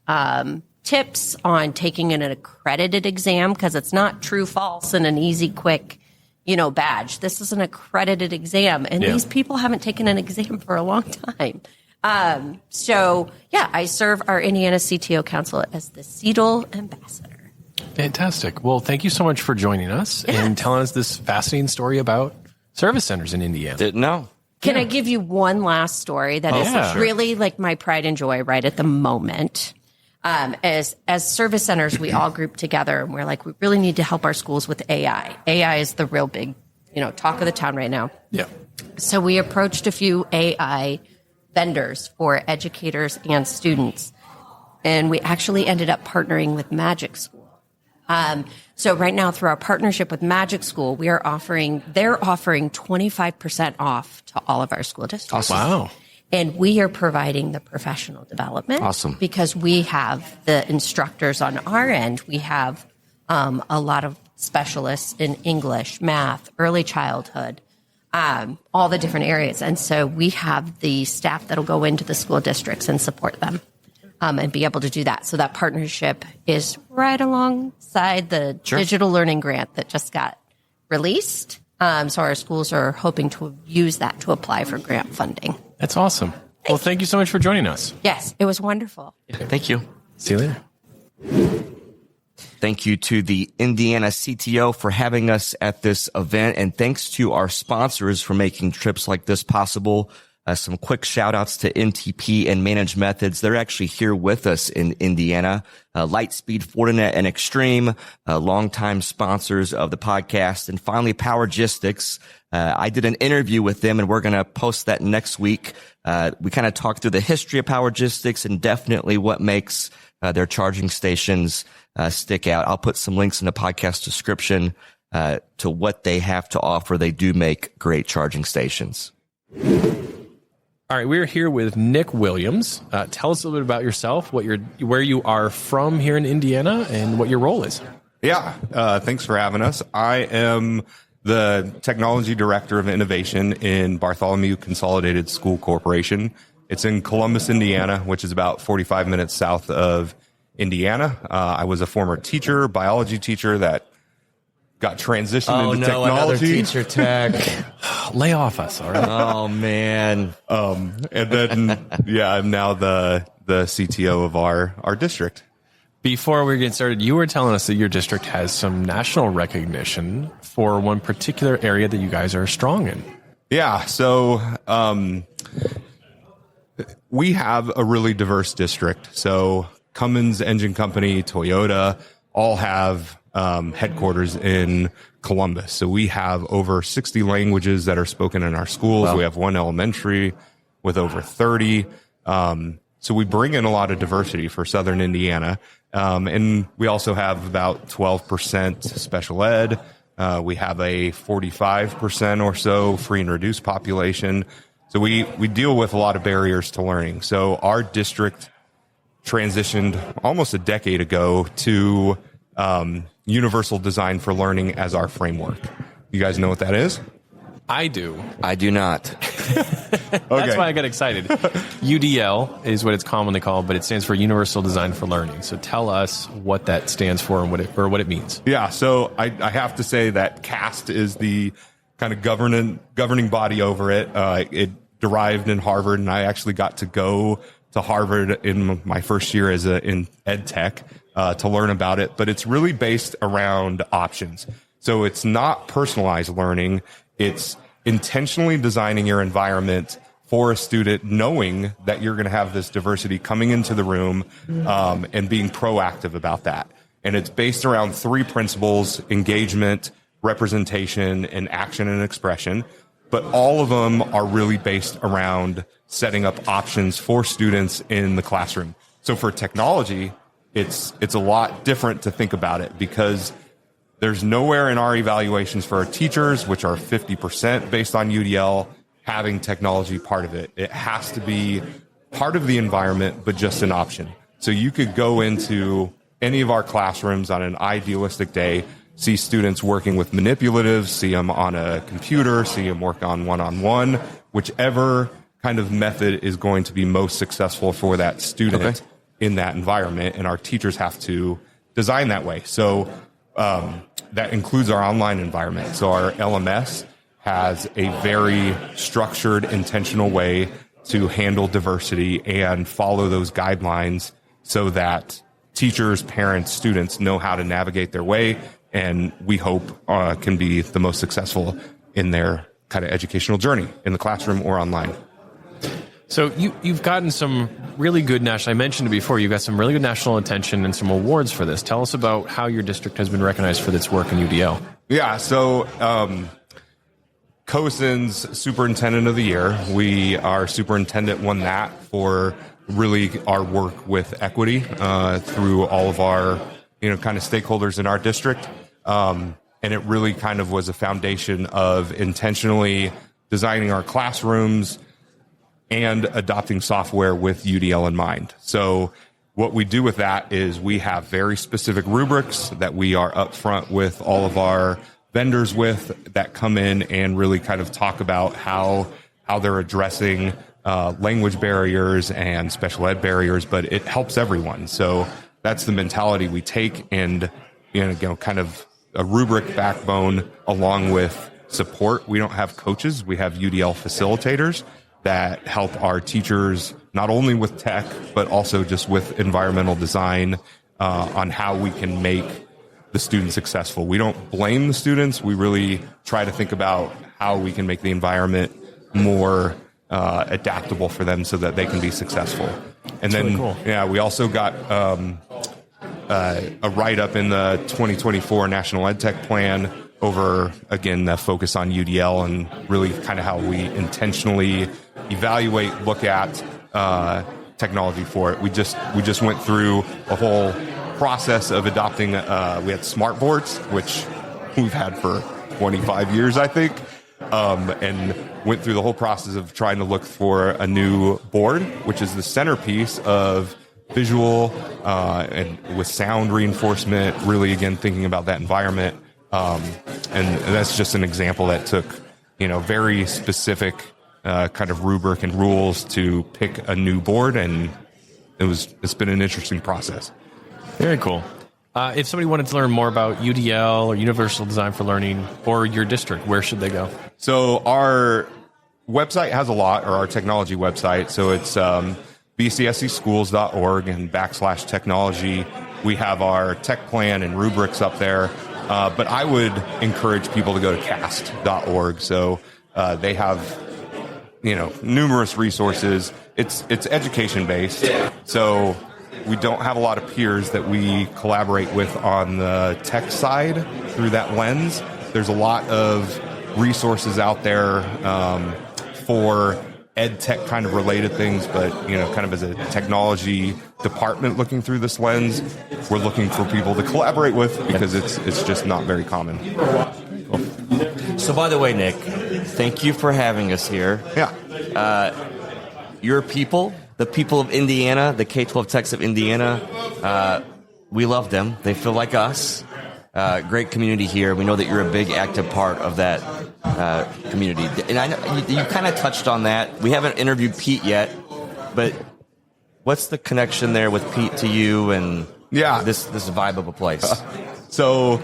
tips on taking an accredited exam, because it's not true, false, and an easy, quick, badge. This is an accredited exam, and these people haven't taken an exam for a long time. I serve our Indiana CTO Council as the CTO Ambassador. Fantastic. Well, thank you so much for joining us and telling us this fascinating story about service centers in Indiana. Didn't know. Can I give you one last story that is really like my pride and joy right at the moment? As service centers, we all group together and we're like, we really need to help our schools with AI. AI is the real big, talk of the town right now. Yeah. So we approached a few AI vendors for educators and students, and we actually ended up partnering with Magic School. So right now, through our partnership with Magic School, they're offering 25% off to all of our school districts. Awesome. Wow. And we are providing the professional development. Awesome. Because we have the instructors on our end. We have a lot of specialists in English, math, early childhood, all the different areas. And so we have the staff that'll go into the school districts and support them and be able to do that. So that partnership is right alongside the digital learning grant that just got released. So our schools are hoping to use that to apply for grant funding. That's awesome. Well, thank you so much for joining us. Yes, it was wonderful. Thank you. See you later. Thank you to the Indiana CTO for having us at this event. And thanks to our sponsors for making trips like this possible. Some quick shout outs to NTP and Managed Methods. They're actually here with us in Indiana. Lightspeed, Fortinet, and Extreme, longtime sponsors of the podcast. And finally, Powergistics. I did an interview with them and we're going to post that next week. We kind of talked through the history of Powergistics and definitely what makes their charging stations stick out. I'll put some links in the podcast description to what they have to offer. They do make great charging stations. All right, we're here with Nick Williams. Tell us a little bit about yourself, where you are from here in Indiana, and what your role is. Yeah, thanks for having us. I am the Technology Director of Innovation in Bartholomew Consolidated School Corporation. It's in Columbus, Indiana, which is about 45 minutes south of Indiana. I was a former teacher, biology teacher that got transitioned into technology. Another teacher tech. Lay off us, all right? Oh, man. And then, I'm now the CTO of our district. Before we get started, you were telling us that your district has some national recognition for one particular area that you guys are strong in. Yeah, so we have a really diverse district. So Cummins Engine Company, Toyota, all have headquarters in Columbus. So we have over 60 languages that are spoken in our schools. Wow. We have one elementary with over 30. So we bring in a lot of diversity for Southern Indiana. And we also have about 12% special ed. We have a 45% or so free and reduced population. So we deal with a lot of barriers to learning. So our district transitioned almost a decade ago to universal design for learning as our framework. You guys know what that is? I do. I do not. That's why I got excited. UDL is what it's commonly called, but it stands for Universal Design for Learning. So tell us what that stands for and what it means. Yeah, so I have to say that CAST is the kind of governing body over it. It derived in Harvard, and I actually got to go to Harvard in my first year in ed tech to learn about it. But it's really based around options. So it's not personalized learning. It's intentionally designing your environment for a student, knowing that you're going to have this diversity coming into the room, and being proactive about that. And it's based around three principles: engagement, representation, and action and expression. But all of them are really based around setting up options for students in the classroom. So for technology, it's a lot different to think about it, because there's nowhere in our evaluations for our teachers, which are 50% based on UDL, having technology part of it. It has to be part of the environment, but just an option. So you could go into any of our classrooms on an idealistic day, see students working with manipulatives, see them on a computer, see them work on one-on-one, whichever kind of method is going to be most successful for that student in that environment. And our teachers have to design that way. So that includes our online environment. So our LMS has a very structured, intentional way to handle diversity and follow those guidelines so that teachers, parents, students know how to navigate their way, and we hope can be the most successful in their kind of educational journey in the classroom or online. So you've gotten some really good national, I mentioned it before, you've got some really good national attention and some awards for this. Tell us about how your district has been recognized for its work in UDL. Yeah, so COSIN's Superintendent of the Year, our superintendent won that for really our work with equity through all of our kind of stakeholders in our district. And it really kind of was a foundation of intentionally designing our classrooms, and adopting software with UDL in mind. So what we do with that is we have very specific rubrics that we are upfront with all of our vendors with that come in and really kind of talk about how they're addressing language barriers and special ed barriers, but it helps everyone. So that's the mentality we take, and kind of a rubric backbone along with support. We don't have coaches. We have UDL facilitators that help our teachers not only with tech, but also just with environmental design on how we can make the students successful. We don't blame the students. We really try to think about how we can make the environment more adaptable for them so that they can be successful. And then, really cool. Yeah, we also got a write-up in the 2024 National Ed Tech Plan over, again, the focus on UDL and really kind of how we intentionally evaluate, look at technology for it. We just went through a whole process of adopting, we had smart boards, which we've had for 25 years, I think, and went through the whole process of trying to look for a new board, which is the centerpiece of visual and with sound reinforcement, really, again, thinking about that environment. And that's just an example that took, very specific kind of rubric and rules to pick a new board, and it's been an interesting process. Very cool. If somebody wanted to learn more about UDL or Universal Design for Learning or your district, where should they go? So our website has a lot, or our technology website. So it's bcscschools.org and /technology. We have our tech plan and rubrics up there. But I would encourage people to go to cast.org. So they have numerous resources. It's education based. So we don't have a lot of peers that we collaborate with on the tech side through that lens. There's a lot of resources out there for ed tech kind of related things, but kind of as a technology department looking through this lens, we're looking for people to collaborate with because it's just not very common. So by the way, Nick, thank you for having us here. Yeah. Your people, the people of Indiana, the K-12 techs of Indiana, we love them. They feel like us. Great community here. We know that you're a big active part of that community. And I know you kind of touched on that. We haven't interviewed Pete yet, but what's the connection there with Pete to you and this vibe of a place? So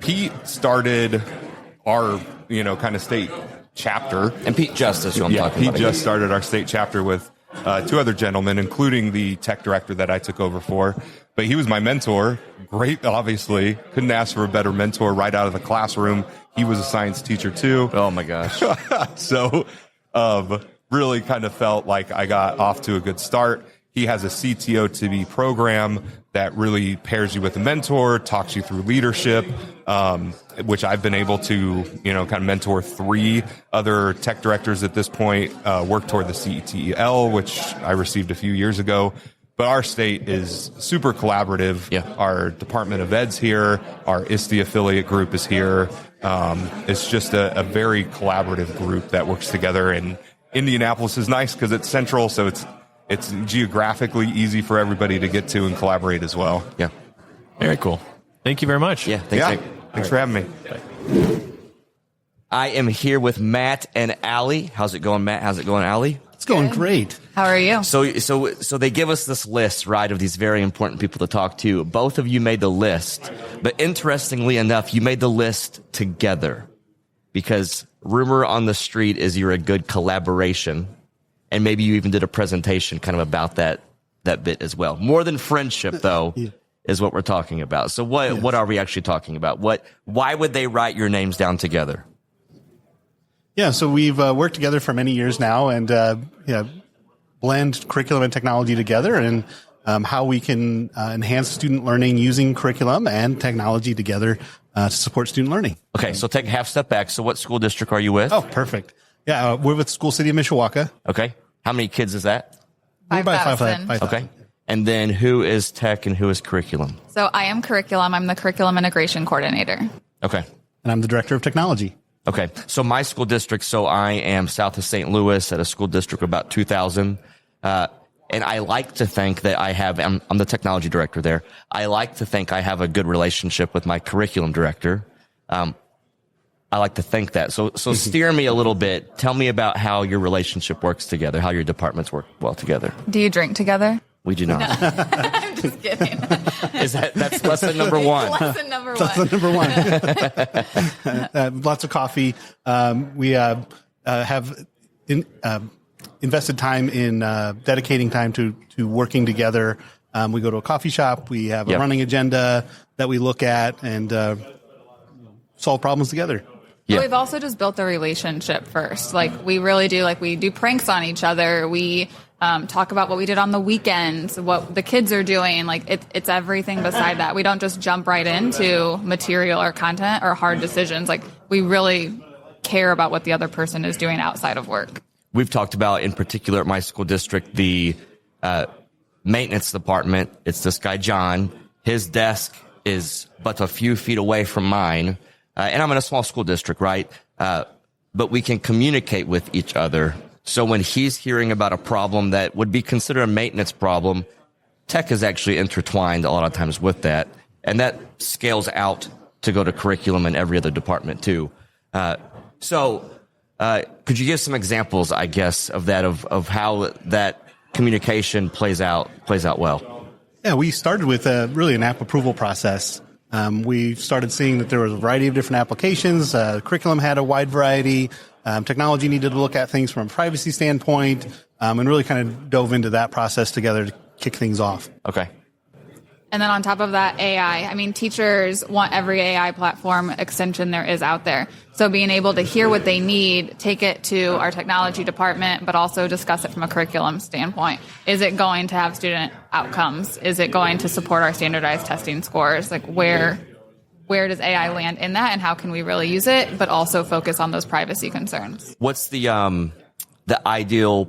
Pete started our kind of state chapter. And Pete Justice, who I'm talking about. Pete just started our state chapter with two other gentlemen, including the tech director that I took over for. But he was my mentor. Great, obviously. Couldn't ask for a better mentor right out of the classroom. He was a science teacher, too. Oh, my gosh. So really kind of felt like I got off to a good start. He has a CTO to be program that really pairs you with a mentor, talks you through leadership, which I've been able to, kind of mentor 3 other tech directors at this point, work toward the CETL, which I received a few years ago. But our state is super collaborative. Yeah. Our Department of Ed's here. Our ISTE affiliate group is here. It's just a very collaborative group that works together. And Indianapolis is nice because it's central, so it's geographically easy for everybody to get to and collaborate as well. Yeah. Very cool. Thank you very much. Yeah. Thanks for having me. Bye. I am here with Matt and Allie. How's it going, Matt? How's it going, Allie? It's going great. How are you? So they give us this list, right, of these very important people to talk to. Both of you made the list, but interestingly enough, you made the list together because rumor on the street is you're a good collaboration, and maybe you even did a presentation kind of about that bit as well. More than friendship, though, is what we're talking about. So what are we actually talking about? Why would they write your names down together? Yeah, so we've worked together for many years now and blend curriculum and technology together and how we can enhance student learning using curriculum and technology together to support student learning. Okay, so take a half step back. So what school district are you with? Oh, perfect. Yeah, we're with School City of Mishawaka. Okay. How many kids is that? 5,000. Okay. And then who is tech and who is curriculum? So I am curriculum. I'm the curriculum integration coordinator. Okay. And I'm the director of technology. Okay. So my school district, so I am south of St. Louis at a school district of about 2,000. And I like to think that I'm the technology director there. I like to think I have a good relationship with my curriculum director. I like to think that. So steer me a little bit. Tell me about how your relationship works together, how your departments work well together. Do you drink together? We do not. I'm just kidding. That's lesson number one. Lesson number one. That's number one. Lots of coffee. We have invested time in dedicating time to working together. We go to a coffee shop. We have a running agenda that we look at and solve problems together. Yeah. We've also just built a relationship first. Like we really do. Like we do pranks on each other. We talk about what we did on the weekends, what the kids are doing. Like it's everything beside that. We don't just jump right into material or content or hard decisions. Like we really care about what the other person is doing outside of work. We've talked about, in particular at my school district, the maintenance department. It's this guy, John. His desk is but a few feet away from mine. And I'm in a small school district, right? But we can communicate with each other. So when he's hearing about a problem that would be considered a maintenance problem, tech is actually intertwined a lot of times with that. And that scales out to go to curriculum and every other department too. So could you give some examples, I guess, of that, of how that communication plays out well? Yeah, we started with really an app approval process. We started seeing that there was a variety of different applications. Curriculum had a wide variety. Technology needed to look at things from a privacy standpoint, and really kind of dove into that process together to kick things off. Okay. And then on top of that, AI. I mean, teachers want every AI platform extension there is out there. So being able to hear what they need, take it to our technology department, but also discuss it from a curriculum standpoint. Is it going to have student outcomes? Is it going to support our standardized testing scores? Like where does AI land in that, and how can we really use it, but also focus on those privacy concerns? What's the ideal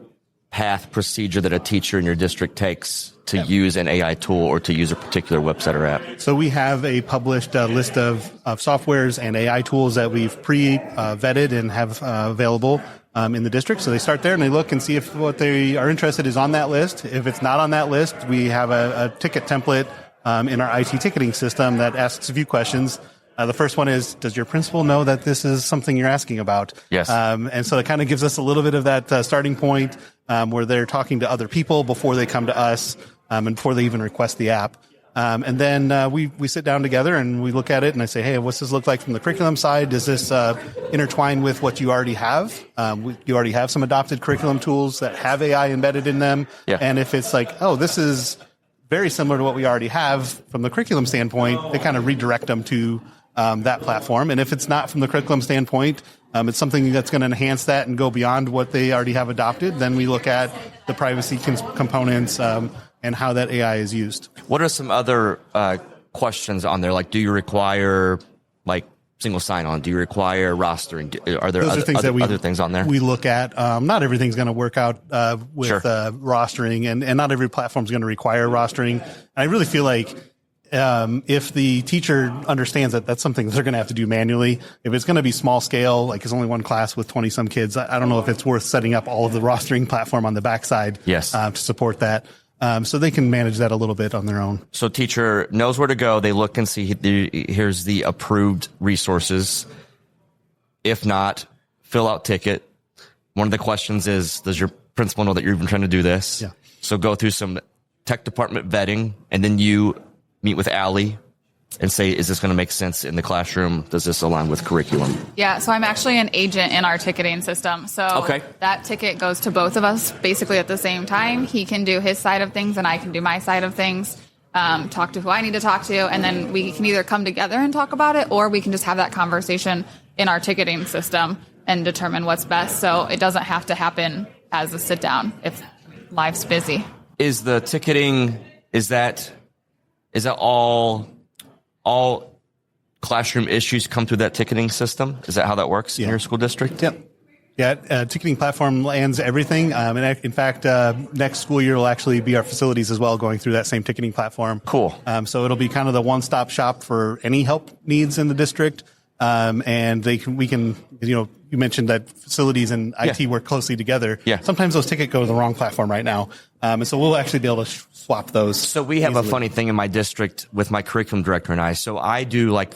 path procedure that a teacher in your district takes to use an AI tool or to use a particular website or app? So we have a published list of softwares and AI tools that we've pre-vetted and have available in the district. So they start there and they look and see if what they are interested is on that list. If it's not on that list, we have a ticket template in our IT ticketing system that asks a few questions. The first one is, does your principal know that this is something you're asking about? Yes. And so it kind of gives us a little bit of that starting point where they're talking to other people before they come to us and before they even request the app. And then we sit down together and we look at it and I say, hey, what's this look like from the curriculum side? Does this intertwine with what you already have? You already have some adopted curriculum tools that have AI embedded in them. Yeah. And if it's like, oh, this is very similar to what we already have from the curriculum standpoint, they kind of redirect them to that platform. And if it's not from the curriculum standpoint, it's something that's going to enhance that and go beyond what they already have adopted, then we look at the privacy components and how that AI is used. What are some other questions on there? Like, do you require single sign-on? Do you require rostering? Are there other things on there? We look at. Not everything's going to work out with rostering, and not every platform is going to require rostering. And I really feel like if the teacher understands that that's something that they're going to have to do manually, if it's going to be small scale, like it's only one class with 20 some kids, I don't know if it's worth setting up all of the rostering platform on the backside to support that. So they can manage that a little bit on their own. So teacher knows where to go. They look and see, here's the approved resources. If not, fill out ticket. One of the questions is, does your principal know that you're even trying to do this? Yeah. So go through some tech department vetting, and then you meet with Allie and say, is this going to make sense in the classroom? Does this align with curriculum? Yeah, so I'm actually an agent in our ticketing system. So that ticket goes to both of us basically at the same time. He can do his side of things and I can do my side of things, talk to who I need to talk to, and then we can either come together and talk about it, or we can just have that conversation in our ticketing system and determine what's best. So it doesn't have to happen as a sit down if life's busy. Is the ticketing, is that all classroom issues come through that ticketing system? Is that how that works in your school district? Yep. Yeah, ticketing platform lands everything. And in fact, next school year will actually be our facilities as well, going through that same ticketing platform. Cool. So it'll be kind of the one-stop shop for any help needs in the district. and we can, you mentioned that facilities and IT work closely together. Yeah. Sometimes those tickets go to the wrong platform right now. And so we'll actually be able to swap those. So we have a funny thing in my district with my curriculum director and I. So I do like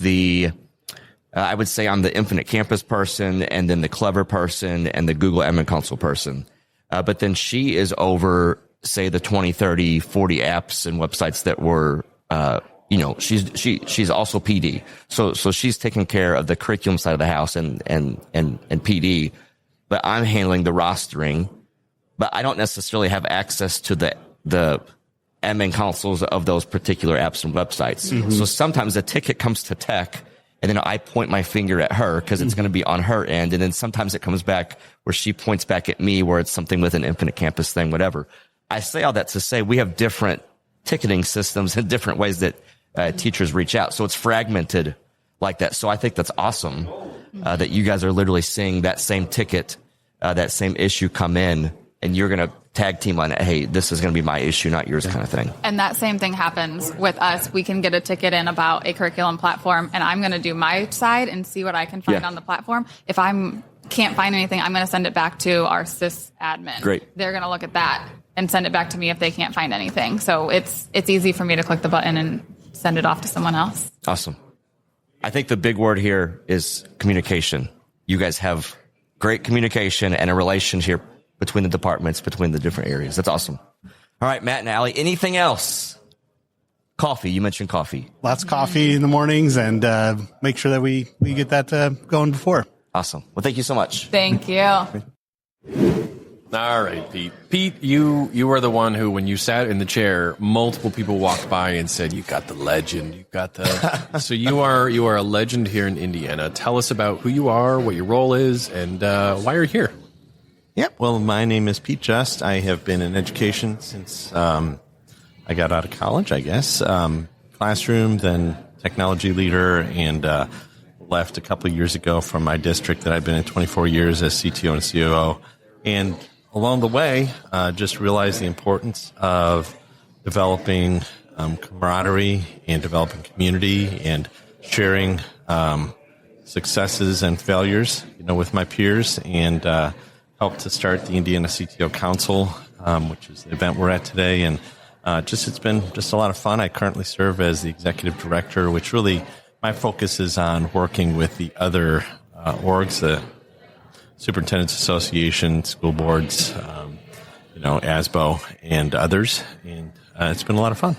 I would say I'm the Infinite Campus person, and then the Clever person, and the Google Admin Console person. But then she is over, say, the 20, 30, 40 apps and websites that were, she's also PD. So she's taking care of the curriculum side of the house and PD. But I'm handling the rostering. But I don't necessarily have access to the admin consoles of those particular apps and websites. Mm-hmm. So sometimes a ticket comes to tech, and then I point my finger at her because it's going to be on her end. And then sometimes it comes back where she points back at me, where it's something with an Infinite Campus thing, whatever. I say all that to say we have different ticketing systems and different ways that teachers reach out. So it's fragmented like that. So I think that's awesome that you guys are literally seeing that same ticket, that same issue come in, and you're going to tag team on it. Hey, this is going to be my issue, not yours, kind of thing. And that same thing happens with us. We can get a ticket in about a curriculum platform, and I'm going to do my side and see what I can find on the platform. If I can't find anything, I'm going to send it back to our sys admin. Great. They're going to look at that and send it back to me if they can't find anything. So it's easy for me to click the button and send it off to someone else. Awesome. I think the big word here is communication. You guys have great communication and a relationship between the departments, between the different areas. That's awesome. All right, Matt and Allie, anything else? Coffee. You mentioned coffee. Lots of coffee in the mornings, and make sure that we get that going before. Awesome. Well, thank you so much. Thank you. All right, Pete. Pete, you are the one who, when you sat in the chair, multiple people walked by and said, "You got the legend. You got the." So you are a legend here in Indiana. Tell us about who you are, what your role is, and why you're here. Yep. Well, my name is Pete Just. I have been in education since I got out of college, I guess. Classroom, then technology leader, and left a couple of years ago from my district that I've been in 24 years as CTO and COO. And along the way, just realized the importance of developing camaraderie and developing community and sharing successes and failures, with my peers, and helped to start the Indiana CTO Council, which is the event we're at today. And it's been just a lot of fun. I currently serve as the executive director, which really my focus is on working with the other orgs, the Superintendent's Association, school boards, ASBO, and others. And it's been a lot of fun.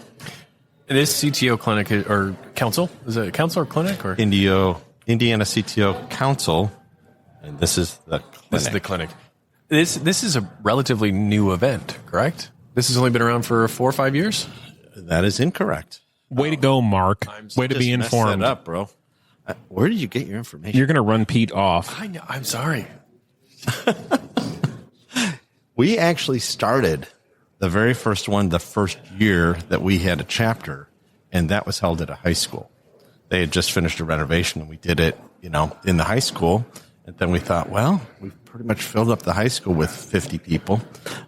It is CTO Clinic or Council? Is it a council or clinic? Or Indiana CTO Council, and this is the clinic. This is the clinic. This is a relatively new event, correct? This has only been around for 4 or 5 years? That is incorrect. Way to go, Mark. Way to be informed. That up, bro. Where did you get your information? You're going to run Pete off. I know. I'm sorry. We actually started the very first one the first year that we had a chapter, and that was held at a high school. They had just finished a renovation, and we did it, in the high school. And then we thought, well, we've pretty much filled up the high school with 50 people.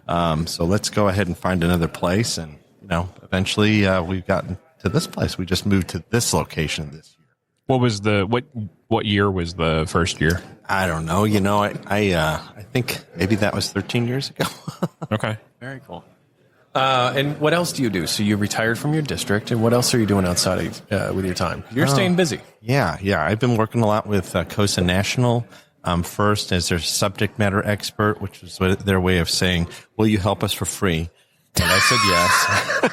So let's go ahead and find another place. And, eventually we've gotten to this place. We just moved to this location this year. What was what year was the first year? I don't know. I think maybe that was 13 years ago. Okay. Very cool. And what else do you do? So you retired from your district, and what else are you doing outside of with your time? You're staying busy. Yeah. I've been working a lot with COSA National. First as their subject matter expert, which was their way of saying, "Will you help us for free?" And I said yes.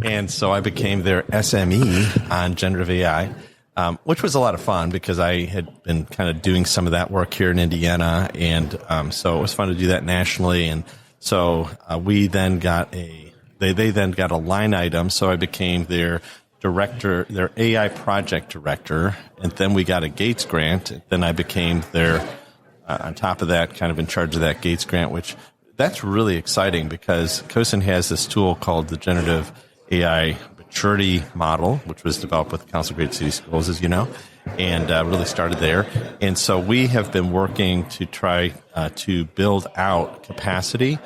And so I became their SME on generative AI, which was a lot of fun because I had been kind of doing some of that work here in Indiana, and so it was fun to do that nationally. And so we then got they then got a line item, so I became their director, their AI project director, and then we got a Gates grant. And then I became their, on top of that, kind of in charge of that Gates grant, which that's really exciting because COSIN has this tool called the Generative AI Maturity Model, which was developed with the Council of Great City Schools, as you know, and really started there. And so we have been working to try to build out capacity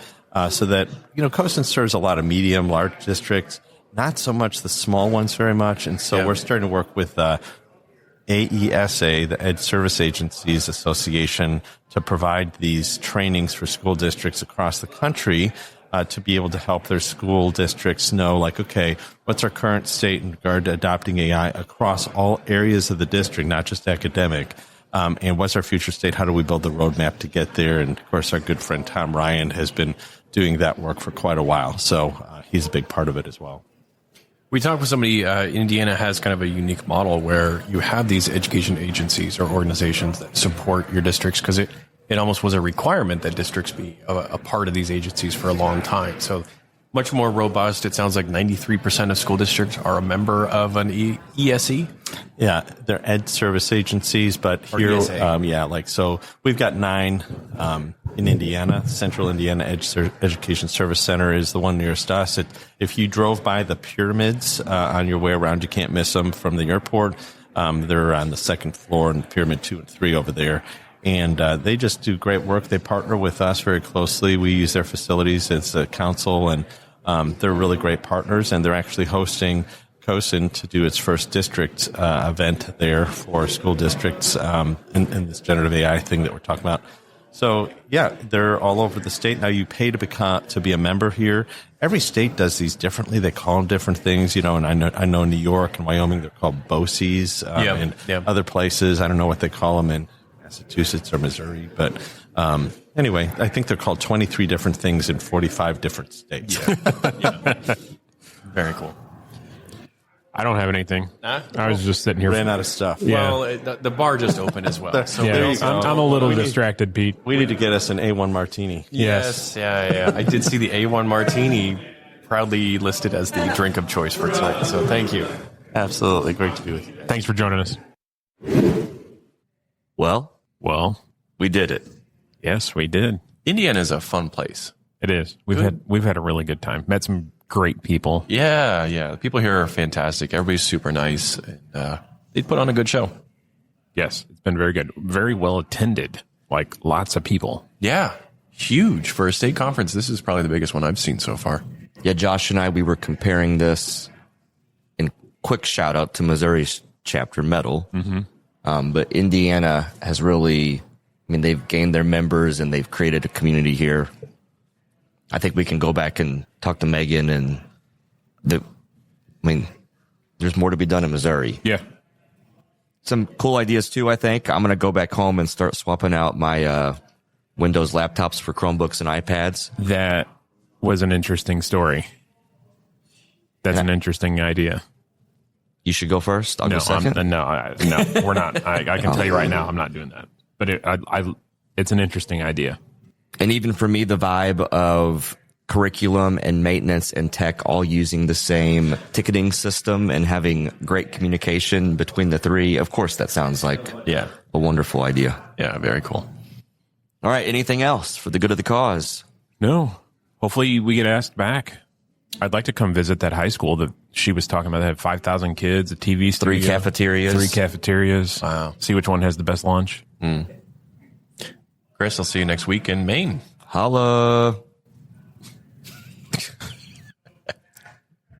so that, COSIN serves a lot of medium, large districts, not so much the small ones very much. And so we're starting to work with AESA, the Ed Service Agencies Association, to provide these trainings for school districts across the country to be able to help their school districts know, like, okay, what's our current state in regard to adopting AI across all areas of the district, not just academic, and what's our future state? How do we build the roadmap to get there? And, of course, our good friend Tom Ryan has been doing that work for quite a while, so he's a big part of it as well. We talked with somebody, Indiana has kind of a unique model where you have these education agencies or organizations that support your districts because it almost was a requirement that districts be a part of these agencies for a long time. So much more robust. It sounds like 93% of school districts are a member of an ESE. Yeah, they're Ed Service Agencies, but here, so we've got 9 in Indiana. Central Indiana Education Service Center is the one nearest us. If you drove by the pyramids on your way around, you can't miss them from the airport. They're on the second floor in Pyramid 2 and 3 over there. And they just do great work. They partner with us very closely. We use their facilities as a council, and they're really great partners. And they're actually hosting COSIN to do its first district event there for school districts in this generative AI thing that we're talking about. So, yeah, they're all over the state. Now, you pay to be a member here. Every state does these differently. They call them different things, and I know New York and Wyoming, they're called BOCES, and other places. I don't know what they call them in Massachusetts or Missouri, but anyway, I think they're called 23 different things in 45 different states. Very cool. I don't have anything. I was just sitting here. Ran out of stuff. Yeah. Well, the bar just opened as well. So I'm a little distracted, Pete. We need to get us an A1 martini. Yes. Yeah. I did see the A1 martini proudly listed as the drink of choice for tonight. So thank you. Absolutely. Great to be with you. Thanks for joining us. Well, we did it. Yes, we did. Indiana is a fun place. It is. We've had a really good time. Met some great people. Yeah. The people here are fantastic. Everybody's super nice. And, they put on a good show. Yes, it's been very good. Very well attended. Like lots of people. Yeah. Huge for a state conference. This is probably the biggest one I've seen so far. Yeah, Josh and I, we were comparing this, in quick shout out to Missouri's chapter medal. Mm-hmm. But Indiana has really, they've gained their members and they've created a community here. I think we can go back and talk to Megan and there's more to be done in Missouri. Yeah. Some cool ideas too, I think. I'm going to go back home and start swapping out my Windows laptops for Chromebooks and iPads. That was an interesting story. That's an interesting idea. You should go first. I'll go second. No, we're not. I can tell you right now, I'm not doing that. But it's an interesting idea. And even for me, the vibe of curriculum and maintenance and tech all using the same ticketing system and having great communication between the three. Of course, that sounds like a wonderful idea. Yeah, very cool. All right. Anything else for the good of the cause? No. Hopefully we get asked back. I'd like to come visit that high school that she was talking about. They have 5,000 kids, a TV studio. 3 cafeterias. Wow. See which one has the best lunch. Chris, I'll see you next week in Maine. Holla.